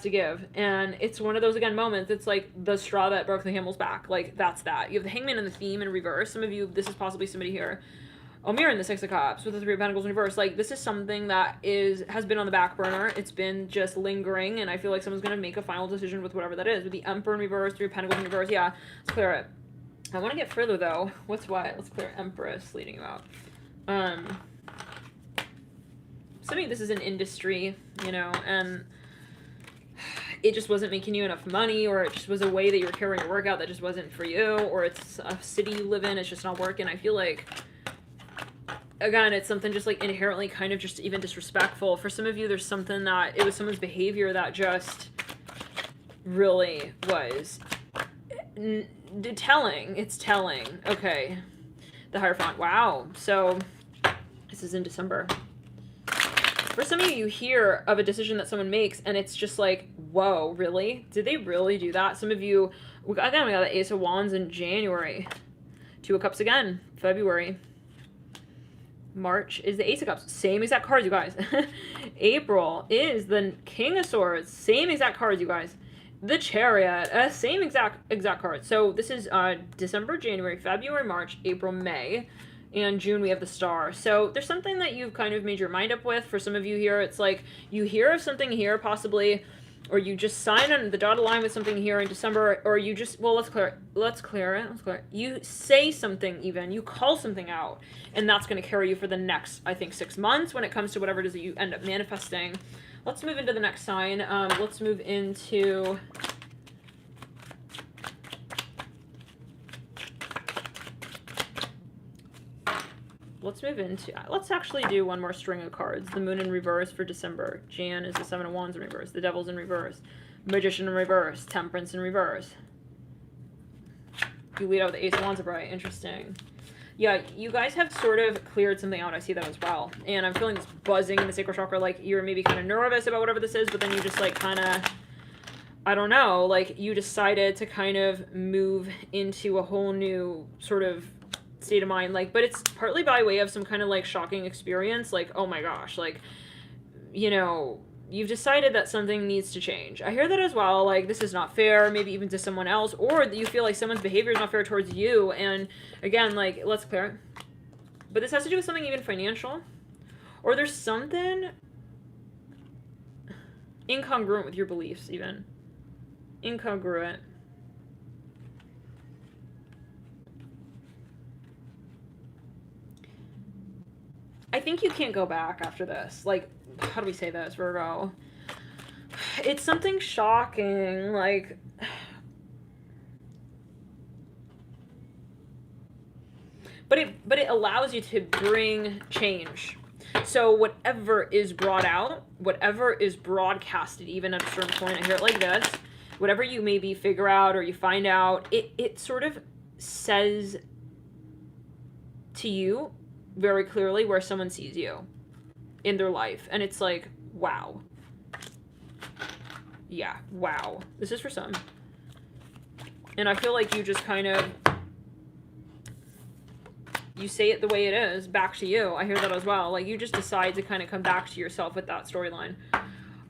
to give. And it's one of those, again, moments. It's like the straw that broke the camel's back. Like, that's that. You have the Hangman and the Theme in reverse. Some of you, this is possibly somebody here. Mirror in the Six of Cups with the Three of Pentacles in reverse. Like, this is something that has been on the back burner. It's been just lingering, and I feel like someone's going to make a final decision with whatever that is. With the Emperor in reverse, Three of Pentacles in reverse. Yeah, let's clear it. I want to get further, though. What's what? Let's clear Empress leading you out. Some of this is an industry, you know, and it just wasn't making you enough money, or it just was a way that you were carrying your work out that just wasn't for you, or it's a city you live in, it's just not working. I feel like, again, it's something just like inherently kind of just even disrespectful. For some of you, there's something that, it was someone's behavior that just really was telling. It's telling. Okay. The Hierophant. Wow. So this is in December. For some of you, you hear of a decision that someone makes, and it's just like, whoa, really? Did they really do that? Some of you, we got the Ace of Wands in January. Two of Cups again, February. March is the Ace of Cups. Same exact cards, you guys. April is the King of Swords. Same exact cards, you guys. The Chariot. Same exact cards. So this is December, January, February, March, April, May. And June, we have the Star. So there's something that you've kind of made your mind up with. For some of you here, it's like you hear of something here, possibly, or you just sign on the dotted line with something here in December, or you just, well, let's clear it. You say something even, you call something out, and that's going to carry you for the next, I think, 6 months when it comes to whatever it is that you end up manifesting. Let's move into the next sign. Let's move into let's move into, let's actually do one more string of cards. The moon in reverse for December. Jan is the 7 of Wands in reverse. The Devil's in reverse. Magician in reverse. Temperance in reverse. You lead out with the Ace of Wands upright. Interesting. Yeah, you guys have sort of cleared something out. I see that as well. And I'm feeling this buzzing in the sacral chakra, like you're maybe kind of nervous about whatever this is, but then you just like kind of, I don't know, like you decided to kind of move into a whole new sort of state of mind, like, but it's partly by way of some kind of like shocking experience, like, oh my gosh, like, you know, you've decided that something needs to change. I hear that as well, like, this is not fair, maybe even to someone else, or you feel like someone's behavior is not fair towards you, and again, like, let's clear it. But this has to do with something even financial, or there's something incongruent with your beliefs, even. Incongruent. I think you can't go back after this. Like, how do we say this, Virgo? It's something shocking, like... But it allows you to bring change. So whatever is brought out, whatever is broadcasted, even at a certain point, I hear it like this, whatever you maybe figure out or you find out, it sort of says to you very clearly where someone sees you in their life. And it's like, wow. Yeah, wow. This is for some. And I feel like you just kind of, you say it the way it is back to you. I hear that as well. Like you just decide to kind of come back to yourself with that storyline.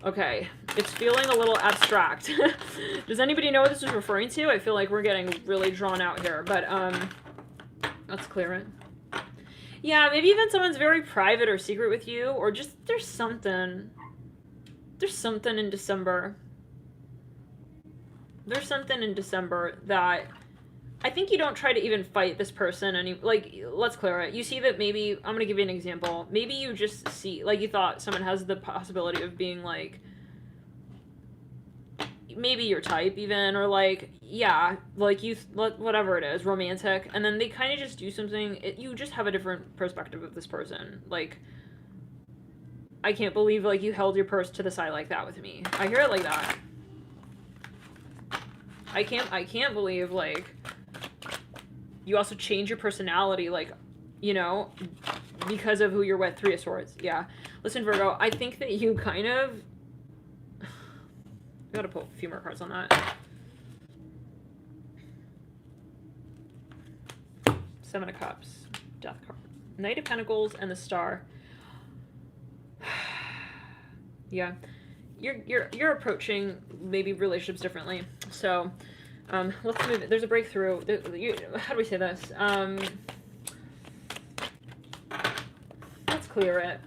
Okay, it's feeling a little abstract. Does anybody know what this is referring to? I feel like we're getting really drawn out here, but let's clear it. Yeah, maybe even someone's very private or secret with you, or just there's something in December. There's something in December that I think you don't try to even fight this person any, like, let's clear it. You see that maybe, I'm going to give you an example. Maybe you just see, like, you thought someone has the possibility of being, like, maybe your type even, or, like, yeah, like, you, whatever it is, romantic, and then they kind of just do something, you just have a different perspective of this person. Like, I can't believe, like, you held your purse to the side like that with me. I hear it like that. I can't believe, like, you also change your personality, like, you know, because of who you're with. 3 of Swords. Yeah. Listen, Virgo, I think that you kind of... I gotta pull a few more cards on that. 7 of Cups. Death card. Knight of Pentacles and the Star. Yeah. You're approaching maybe relationships differently. So... let's move it. There's a breakthrough. How do we say this? Let's clear it.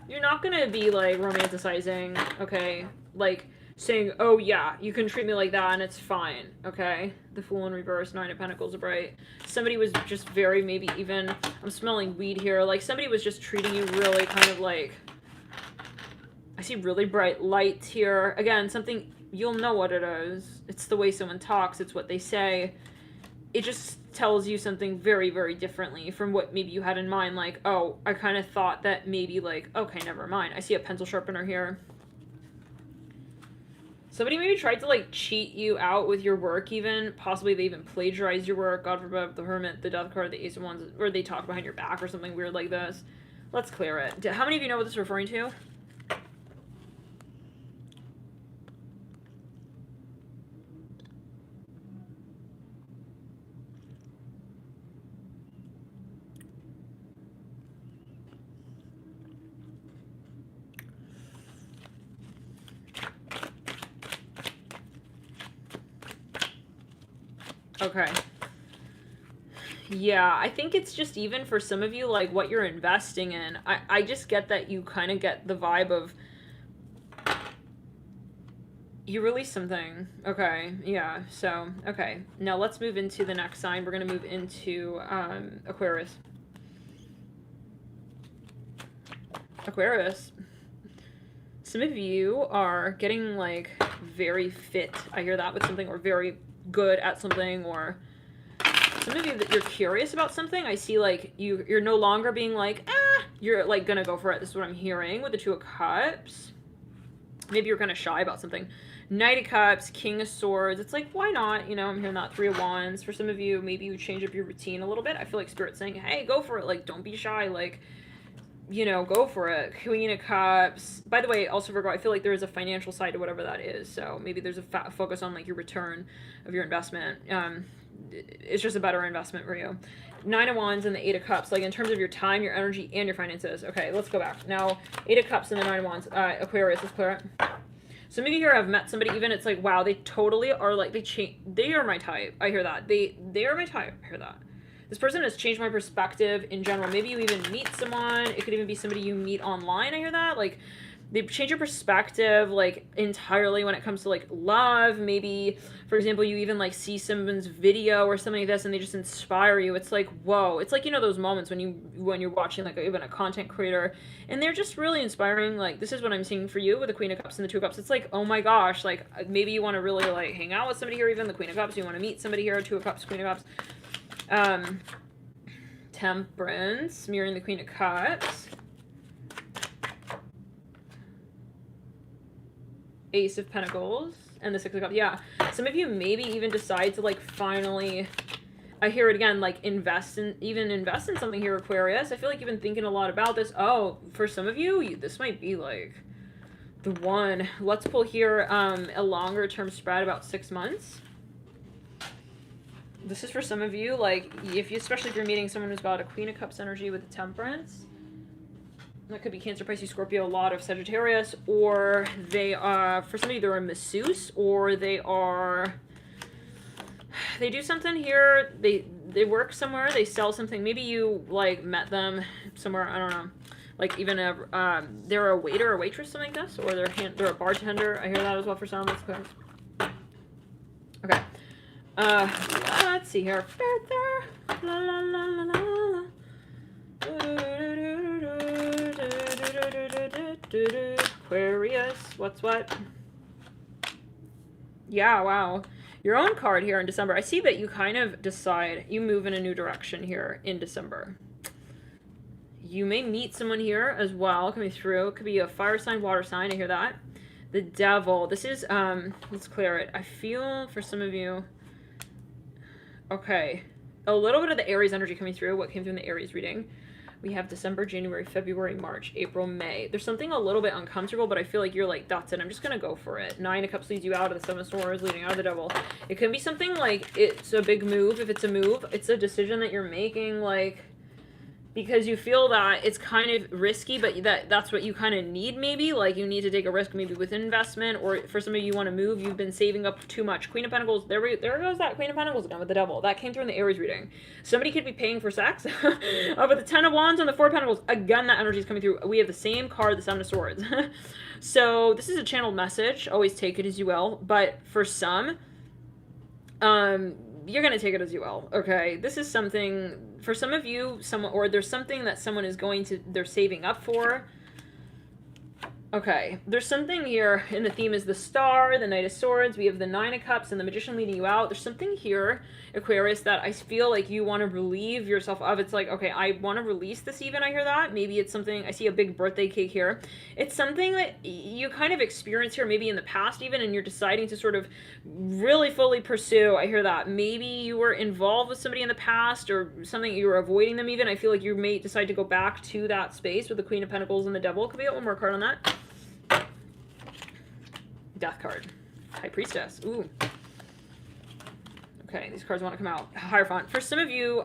You're not going to be, like, romanticizing, okay? Like, saying, oh, yeah, you can treat me like that and it's fine, okay? The Fool in reverse, 9 of Pentacles upright. Somebody was just very, maybe even, I'm smelling weed here. Like, somebody was just treating you really kind of like, I see really bright lights here. Again, something... You'll know what it is. It's the way someone talks. It's what they say. It just tells you something very, very differently from what maybe you had in mind. Like, oh, I kind of thought that maybe, like, okay, never mind. I see a pencil sharpener here. Somebody maybe tried to, like, cheat you out with your work even. Possibly they even plagiarized your work. God forbid, the Hermit, the Death card, the Ace of Wands, or they talk behind your back or something weird like this. Let's clear it. How many of you know what this is referring to? Okay. Yeah, I think it's just even for some of you, like, what you're investing in. I just get that you kind of get the vibe of... You release something. Okay, yeah, so, okay. Now let's move into the next sign. We're going to move into Aquarius. Aquarius. Some of you are getting, like, very fit. I hear that with something, or very good at something, or some of you that you're curious about something. I see like you're no longer being like, you're like gonna go for it. This is what I'm hearing with the Two of Cups. Maybe you're kind of shy about something. Knight of Cups, King of Swords. It's like, why not? You know, I'm hearing that. Three of Wands. For some of you, maybe you change up your routine a little bit. I feel like Spirit's saying, hey, go for it. Like, don't be shy. Like, you know, go for it. Queen of Cups. By the way, also Virgo, I feel like there is a financial side to whatever that is. So maybe there's a focus on like your return of your investment. It's just a better investment for you. Nine of Wands and the Eight of Cups, like in terms of your time, your energy, and your finances. Okay, let's go back. Now, Eight of Cups and the Nine of Wands. Aquarius, let's clear it. So maybe here I've met somebody, even it's like, wow, they totally are like, they are my type. I hear that. They are my type. I hear that. This person has changed my perspective in general. Maybe you even meet someone. It could even be somebody you meet online. I hear that. Like, they change your perspective, like, entirely when it comes to, like, love. Maybe, for example, you even, like, see someone's video or something like this and they just inspire you. It's like, whoa. It's like, you know, those moments when you're watching, like, even a content creator and they're just really inspiring. Like, this is what I'm seeing for you with the Queen of Cups and the Two of Cups. It's like, oh my gosh, like, maybe you want to really, like, hang out with somebody here, even the Queen of Cups. You want to meet somebody here, Two of Cups, Queen of Cups. Temperance, mirroring the Queen of Cups. Ace of Pentacles and the Six of Cups. Yeah, some of you maybe even decide to like finally, I hear it again, like invest in something here, Aquarius. I feel like you've been thinking a lot about this. Oh, for some of you, this might be like the one. Let's pull here a longer term spread, about 6 months. This is for some of you, like especially if you're meeting someone who's got a Queen of Cups energy with the Temperance. That could be Cancer, Pisces, Scorpio, a lot of Sagittarius, or they are, for some of you, they're a masseuse, or they do something here, they work somewhere, they sell something, maybe you, like, met them somewhere, I don't know, like, even they're a waiter or waitress, something like this, or they're a bartender, I hear that as well for some, let's go. Okay, let's see here, la la la la la. Aquarius, what's what? Yeah, wow. Your own card here in December. I see that you kind of decide, you move in a new direction here in December. You may meet someone here as well coming through. It could be a fire sign, water sign. I hear that. The Devil. This is, let's clear it. I feel for some of you, okay, a little bit of the Aries energy coming through. What came through in the Aries reading? We have December, January, February, March, April, May. There's something a little bit uncomfortable, but I feel like you're like, that's it. I'm just going to go for it. Nine of Cups leads you out of the Seven of Swords, leading out of the Devil. It can be something like it's a big move. If it's a move, it's a decision that you're making, like, because you feel that it's kind of risky, but that's what you kind of need, maybe. Like, you need to take a risk maybe with investment, or for some of you want to move, you've been saving up too much. Queen of Pentacles, there goes that Queen of Pentacles again with the Devil. That came through in the Aries reading. Somebody could be paying for sex. With the Ten of Wands and the Four of Pentacles, again, that energy is coming through. We have the same card, the Seven of Swords. So this is a channeled message. Always take it as you will. But for some, you're going to take it as you will, okay? This is something, for some of you, or there's something that someone is they're saving up for. Okay, there's something here, and the theme is the Star, the Knight of Swords. We have the Nine of Cups and the Magician leading you out. There's something here, Aquarius, that I feel like you want to relieve yourself of. It's like, okay, I want to release this even, I hear that. Maybe it's something, I see a big birthday cake here. It's something that you kind of experience here, maybe in the past even, and you're deciding to sort of really fully pursue. I hear that. Maybe you were involved with somebody in the past, or something, you were avoiding them even. I feel like you may decide to go back to that space with the Queen of Pentacles and the Devil. Could we get one more card on that? Death card. High Priestess. Ooh. Okay, these cards want to come out. Hierophant. For some of you,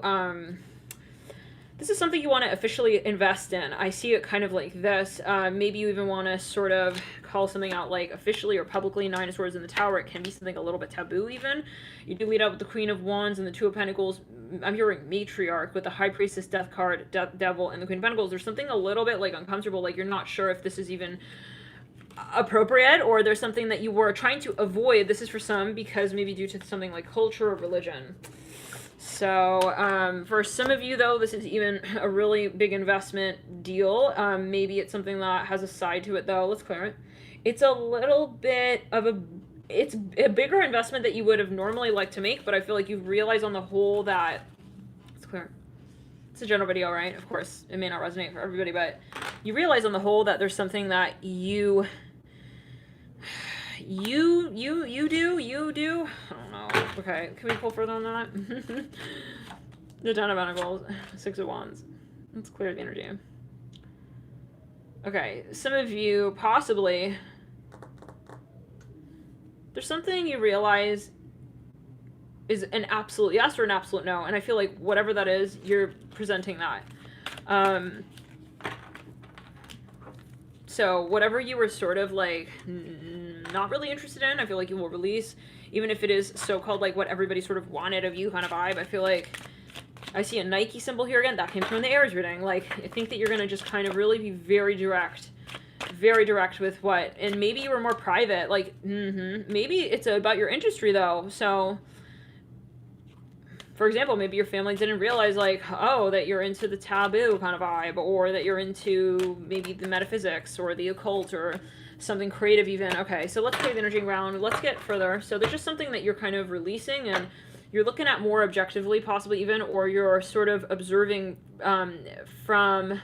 this is something you want to officially invest in. I see it kind of like this. Maybe you even want to sort of call something out like officially or publicly. Nine of Swords in the Tower. It can be something a little bit taboo even. You do lead out with the Queen of Wands and the Two of Pentacles. I'm hearing Matriarch with the High Priestess, Death card, Devil, and the Queen of Pentacles. There's something a little bit like uncomfortable, like you're not sure if this is even appropriate, or there's something that you were trying to avoid. This is for some because maybe due to something like culture or religion. So for some of you though, this is even a really big investment deal. Maybe it's something that has a side to it though. Let's clear it. It's a little bit of it's a bigger investment that you would have normally liked to make, but I feel like you've realized on the whole that clear. It's a general video, right? Of course, it may not resonate for everybody, but you realize on the whole that there's something that you do. I don't know. Okay, can we pull further on that? The Ten of Pentacles, Six of Wands. Let's clear the energy. Okay, some of you possibly, there's something you realize is an absolute yes or an absolute no, and I feel like whatever that is, you're presenting that. So whatever you were sort of like not really interested in, I feel like you will release, even if it is so-called like what everybody sort of wanted of you kind of vibe. I feel like I see a Nike symbol here again. That came from the Aries reading. Like, I think that you're going to just kind of really be very direct with what, and maybe you were more private, like, maybe it's about your industry though. So for example, maybe your family didn't realize, like, oh, that you're into the taboo kind of vibe, or that you're into maybe the metaphysics or the occult or something creative even. Okay, so let's play the energy ground. Let's get further. So there's just something that you're kind of releasing, and you're looking at more objectively, possibly even, or you're sort of observing from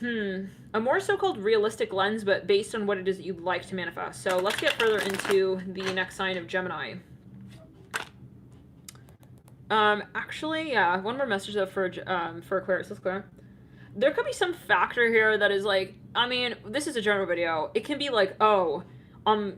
a more so-called realistic lens, but based on what it is that you'd like to manifest. So let's get further into the next sign of Gemini. Actually, yeah, one more message though for Aquarius. Let's clear. There could be some factor here that is like, I mean, this is a general video. It can be like, oh,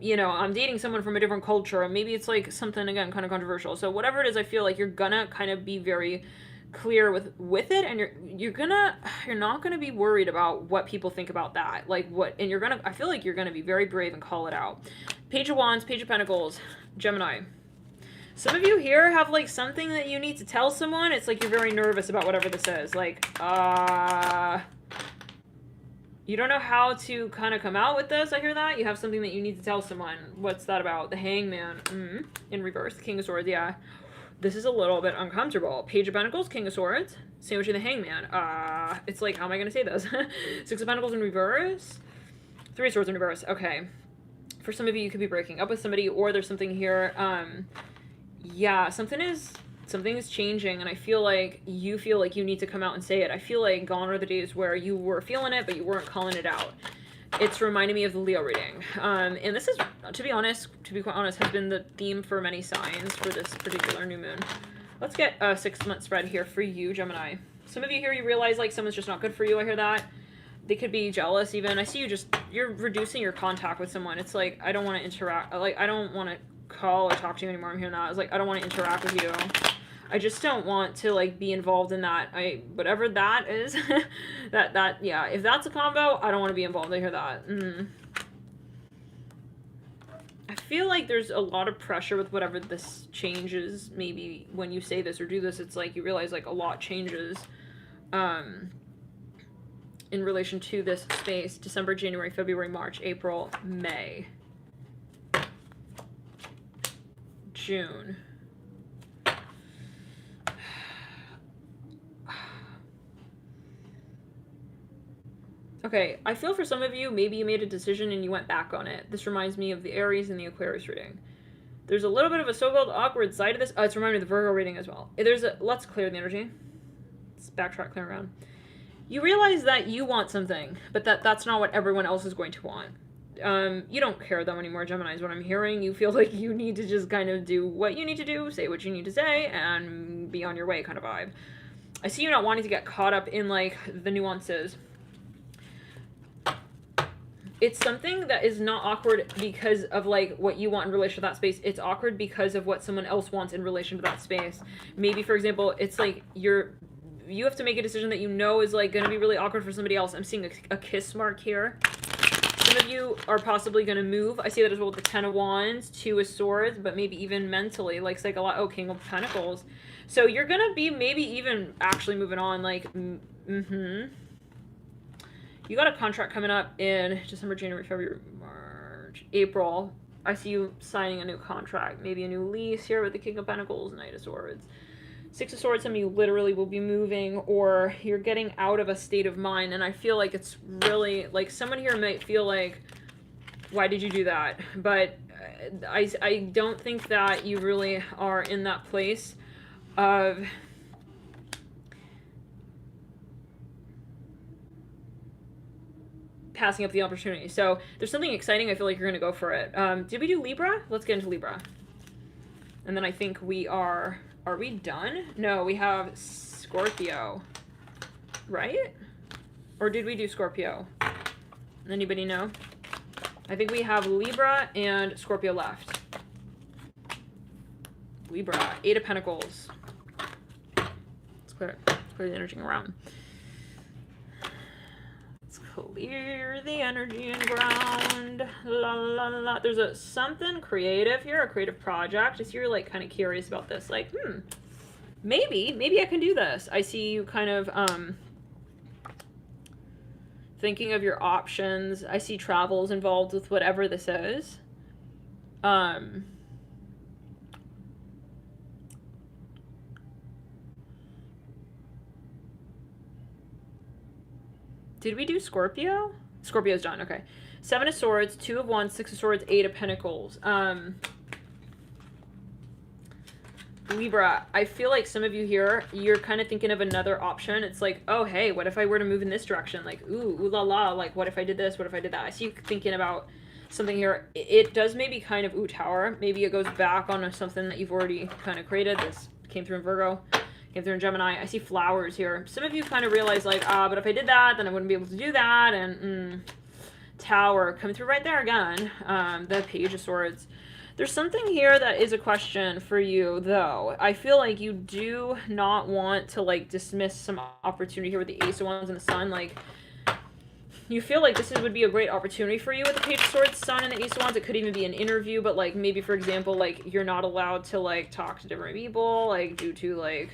you know, I'm dating someone from a different culture, and maybe it's like something, again, kind of controversial. So whatever it is, I feel like you're gonna kind of be very clear with it, and you're not gonna be worried about what people think about that, like what, and I feel like you're gonna be very brave and call it out. Page of Wands, Page of Pentacles, Gemini. Some of you here have like something that you need to tell someone. It's like you're very nervous about whatever this is. Like, you don't know how to kind of come out with this. I hear that. You have something that you need to tell someone. What's that about? The Hangman. In reverse. King of Swords. Yeah. This is a little bit uncomfortable. Page of Pentacles, King of Swords. Sandwich in the Hangman. It's like, how am I going to say this? Six of Pentacles in reverse. Three of Swords in reverse. Okay. For some of you, you could be breaking up with somebody, or there's something here. Yeah, something is changing, and I feel like you need to come out and say it. I feel like gone are the days where you were feeling it, but you weren't calling it out. It's reminding me of the Leo reading. And this is, to be quite honest, has been the theme for many signs for this particular new moon. Let's get a 6-month spread here for you, Gemini. Some of you here, you realize like someone's just not good for you. I hear that. They could be jealous even. I see you're reducing your contact with someone. It's like, I don't want to interact. Like, I don't want to call or talk to you anymore. I'm hearing that. It's like, I don't want to interact with you. I just don't want to like be involved in that. Whatever that is, yeah, if that's a combo, I don't want to be involved. I hear that. I feel like there's a lot of pressure with whatever this changes. Maybe when you say this or do this, it's like you realize like a lot changes in relation to this space. December, January, February, March, April, May, June. Okay, I feel for some of you, maybe you made a decision and you went back on it. This reminds me of the Aries and the Aquarius reading. There's a little bit of a so-called awkward side of this. Oh, it's reminding me of the Virgo reading as well. Let's clear the energy. Let's backtrack, clear around. You realize that you want something, but that's not what everyone else is going to want. You don't care though anymore, Gemini, is what I'm hearing. You feel like you need to just kind of do what you need to do, say what you need to say, and be on your way kind of vibe. I see you not wanting to get caught up in like the nuances. It's something that is not awkward because of like what you want in relation to that space. It's awkward because of what someone else wants in relation to that space. Maybe, for example, it's like you have to make a decision that you know is like going to be really awkward for somebody else. I'm seeing a kiss mark here. Some of you are possibly going to move. I see that as well with the Ten of Wands, Two of Swords, but maybe even mentally, like King of Pentacles. So you're going to be maybe even actually moving on, like, You got a contract coming up in December, January, February, March, April. I see you signing a new contract, maybe a new lease here with the King of Pentacles, Knight of Swords. Six of Swords, some of you literally will be moving, or you're getting out of a state of mind. And I feel like it's really, like, someone here might feel like, why did you do that? But I don't think that you really are in that place of passing up the opportunity. So there's something exciting. I feel like you're going to go for it. Did we do Libra? Let's get into Libra. And then I think we are we done? No, we have Scorpio, right? Or did we do Scorpio? Anybody know? I think we have Libra and Scorpio left. Libra, 8 of Pentacles. Let's clear the energy around. Let's clear the energy and ground. La la la. There's something creative here, a creative project. I see you're like kind of curious about this. Like, maybe I can do this. I see you kind of thinking of your options. I see travels involved with whatever this is. Did we do Scorpio? Scorpio's done, okay. 7 of Swords, 2 of Wands, 6 of Swords, 8 of Pentacles. Libra, I feel like some of you here, you're kind of thinking of another option. It's like, oh, hey, what if I were to move in this direction? Like, ooh la la, like, what if I did this? What if I did that? I see you thinking about something here. It does maybe kind of, Tower. Maybe it goes back on something that you've already kind of created. This came through in Virgo. Came through in Gemini. I see flowers here. Some of you kind of realize like, but if I did that, then I wouldn't be able to do that. And Tower coming through right there again. The Page of Swords. There's something here that is a question for you, though. I feel like you do not want to like dismiss some opportunity here with the Ace of Wands and the Sun. Like, you feel like this would be a great opportunity for you with the Page of Swords, Sun, and the Ace of Wands. It could even be an interview, but like maybe, for example, like you're not allowed to like talk to different people, like due to like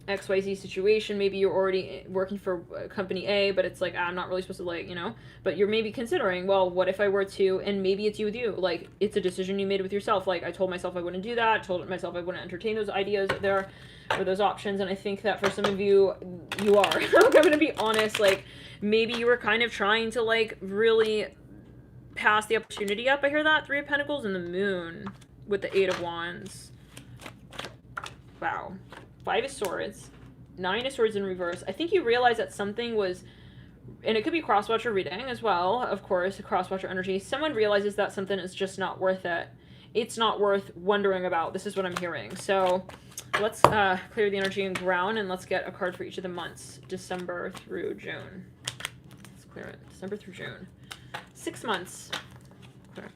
XYZ situation. Maybe you're already working for company A, but it's like, I'm not really supposed to like, you know, but you're maybe considering, well, what if I were to, and maybe it's you with you, like it's a decision you made with yourself. Like I told myself I wouldn't do that, told myself I wouldn't entertain those ideas there or those options. And I think that for some of you, you are. I'm gonna be honest, like maybe you were kind of trying to like really pass the opportunity up. I hear that 3 of Pentacles and the Moon with the 8 of Wands. Wow. 5 of Swords, 9 of Swords in reverse. I think you realize that something was, and it could be cross-watcher reading as well, of course, cross-watcher energy. Someone realizes that something is just not worth it. It's not worth wondering about. This is what I'm hearing. So let's clear the energy and ground, and let's get a card for each of the months, December through June. Let's clear it. December through June. 6 months. Clear.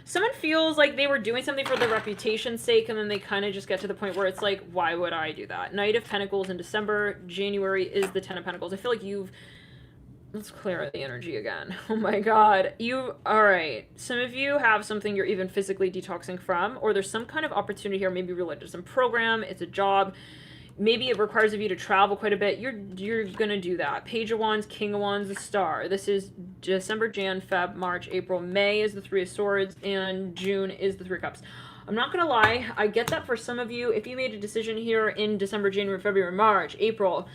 Someone feels like they were doing something for their reputation's sake, and then they kind of just get to the point where it's like, why would I do that? Knight of Pentacles in December. January is the 10 of Pentacles. I feel like you've... Let's clear the energy again. Oh my god. All right. Some of you have something you're even physically detoxing from, or there's some kind of opportunity here, maybe related to some program, it's a job. Maybe it requires of you to travel quite a bit. You're gonna do that. Page of Wands, King of Wands, the Star. This is December, Jan, Feb, March, April. May is the 3 of Swords, and June is the 3 of Cups. I'm not gonna lie, I get that for some of you, if you made a decision here in December, January, February, March, April,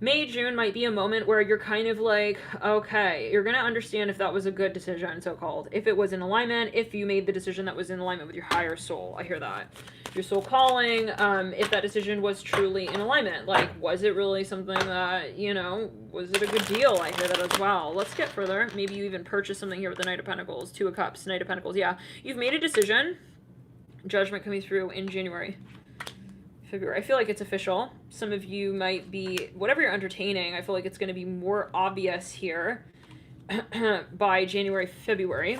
May, June might be a moment where you're kind of like, okay, you're going to understand if that was a good decision, so-called. If it was in alignment, if you made the decision that was in alignment with your higher soul. I hear that. Your soul calling, if that decision was truly in alignment. Like, was it really something that, you know, was it a good deal? I hear that as well. Let's get further. Maybe you even purchased something here with the Knight of Pentacles, 2 of Cups, Knight of Pentacles. Yeah, you've made a decision. Judgment coming through in January. February. I feel like it's official. Some of you might be, whatever you're entertaining, I feel like it's going to be more obvious here by January, February.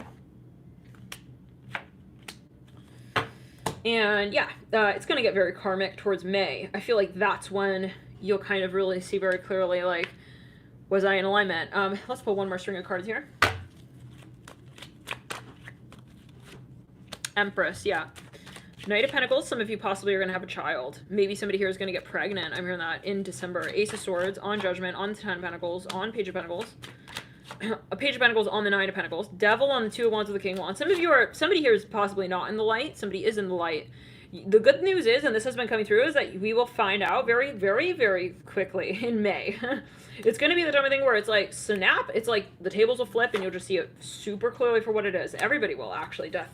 And yeah, it's going to get very karmic towards May. I feel like that's when you'll kind of really see very clearly, like, was I in alignment? Let's pull one more string of cards here. Empress, yeah. Knight of Pentacles, some of you possibly are going to have a child. Maybe somebody here is going to get pregnant. I'm hearing that in December. Ace of Swords on Judgment, on the 10 of Pentacles, on Page of Pentacles. A Page of Pentacles on the 9 of Pentacles. Devil on the 2 of Wands with the King of Wands. Some of you are, somebody here is possibly not in the light. Somebody is in the light. The good news is, and this has been coming through, is that we will find out very, very, very quickly in May. It's going to be the type of thing where it's like, snap. It's like the tables will flip and you'll just see it super clearly for what it is. Everybody will actually. Death.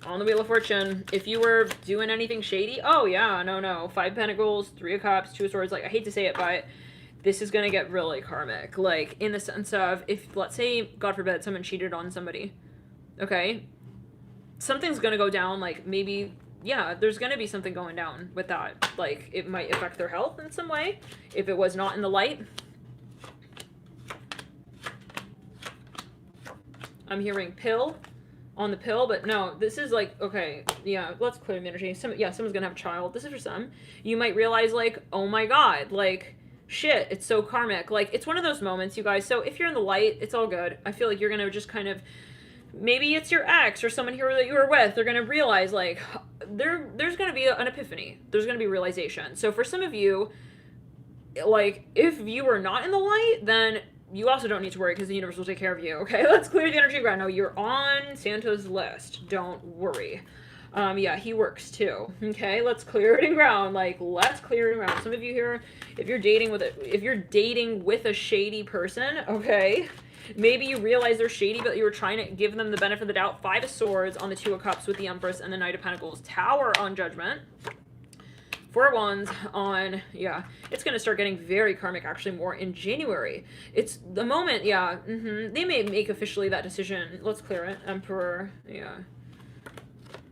On the Wheel of Fortune, if you were doing anything shady, oh yeah, no. 5 Pentacles, 3 of Cups, 2 of Swords, like, I hate to say it, but this is going to get really karmic. Like, in the sense of, if, let's say, God forbid, someone cheated on somebody, okay? Something's going to go down, like, maybe, yeah, there's going to be something going down with that. Like, it might affect their health in some way, if it was not in the light. I'm hearing pill on the pill, but no, this is like, okay, yeah, let's clear the energy. Someone's gonna have a child. This is for some. You might realize, like, oh my God, like, shit, it's so karmic. Like, it's one of those moments, you guys. So if you're in the light, it's all good. I feel like you're gonna just kind of, maybe it's your ex or someone here that you were with, they're gonna realize, like, there's gonna be an epiphany. There's gonna be realization. So for some of you, like, if you are not in the light, then you also don't need to worry because the universe will take care of you, okay? Let's clear the energy ground. No, you're on Santa's list. Don't worry. Yeah, he works too, okay? Let's clear it in ground. Like, let's clear it in ground. Some of you here, if you're dating with a shady person, okay? Maybe you realize they're shady, but you were trying to give them the benefit of the doubt. 5 of Swords on the 2 of Cups with the Empress and the Knight of Pentacles. Tower on Judgment. 4 of Wands on, yeah, it's going to start getting very karmic, actually, more in January. It's the moment, yeah, they may make officially that decision. Let's clear it. Emperor, yeah.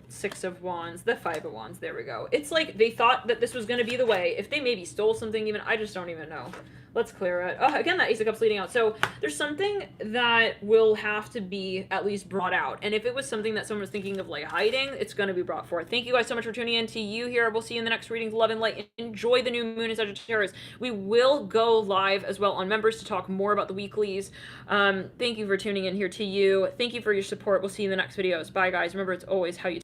6 of Wands, the 5 of Wands, there we go. It's like they thought that this was going to be the way. If they maybe stole something even, I just don't even know. Let's clear it. Oh, again, that Ace of Cups leading out. So there's something that will have to be at least brought out. And if it was something that someone was thinking of, like, hiding, it's going to be brought forth. Thank you guys so much for tuning in. To you here, we'll see you in the next readings. Love and light. Enjoy the new moon in Sagittarius. We will go live as well on members to talk more about the weeklies. Thank you for tuning in here. To you, thank you for your support. We'll see you in the next videos. Bye, guys. Remember, it's always how you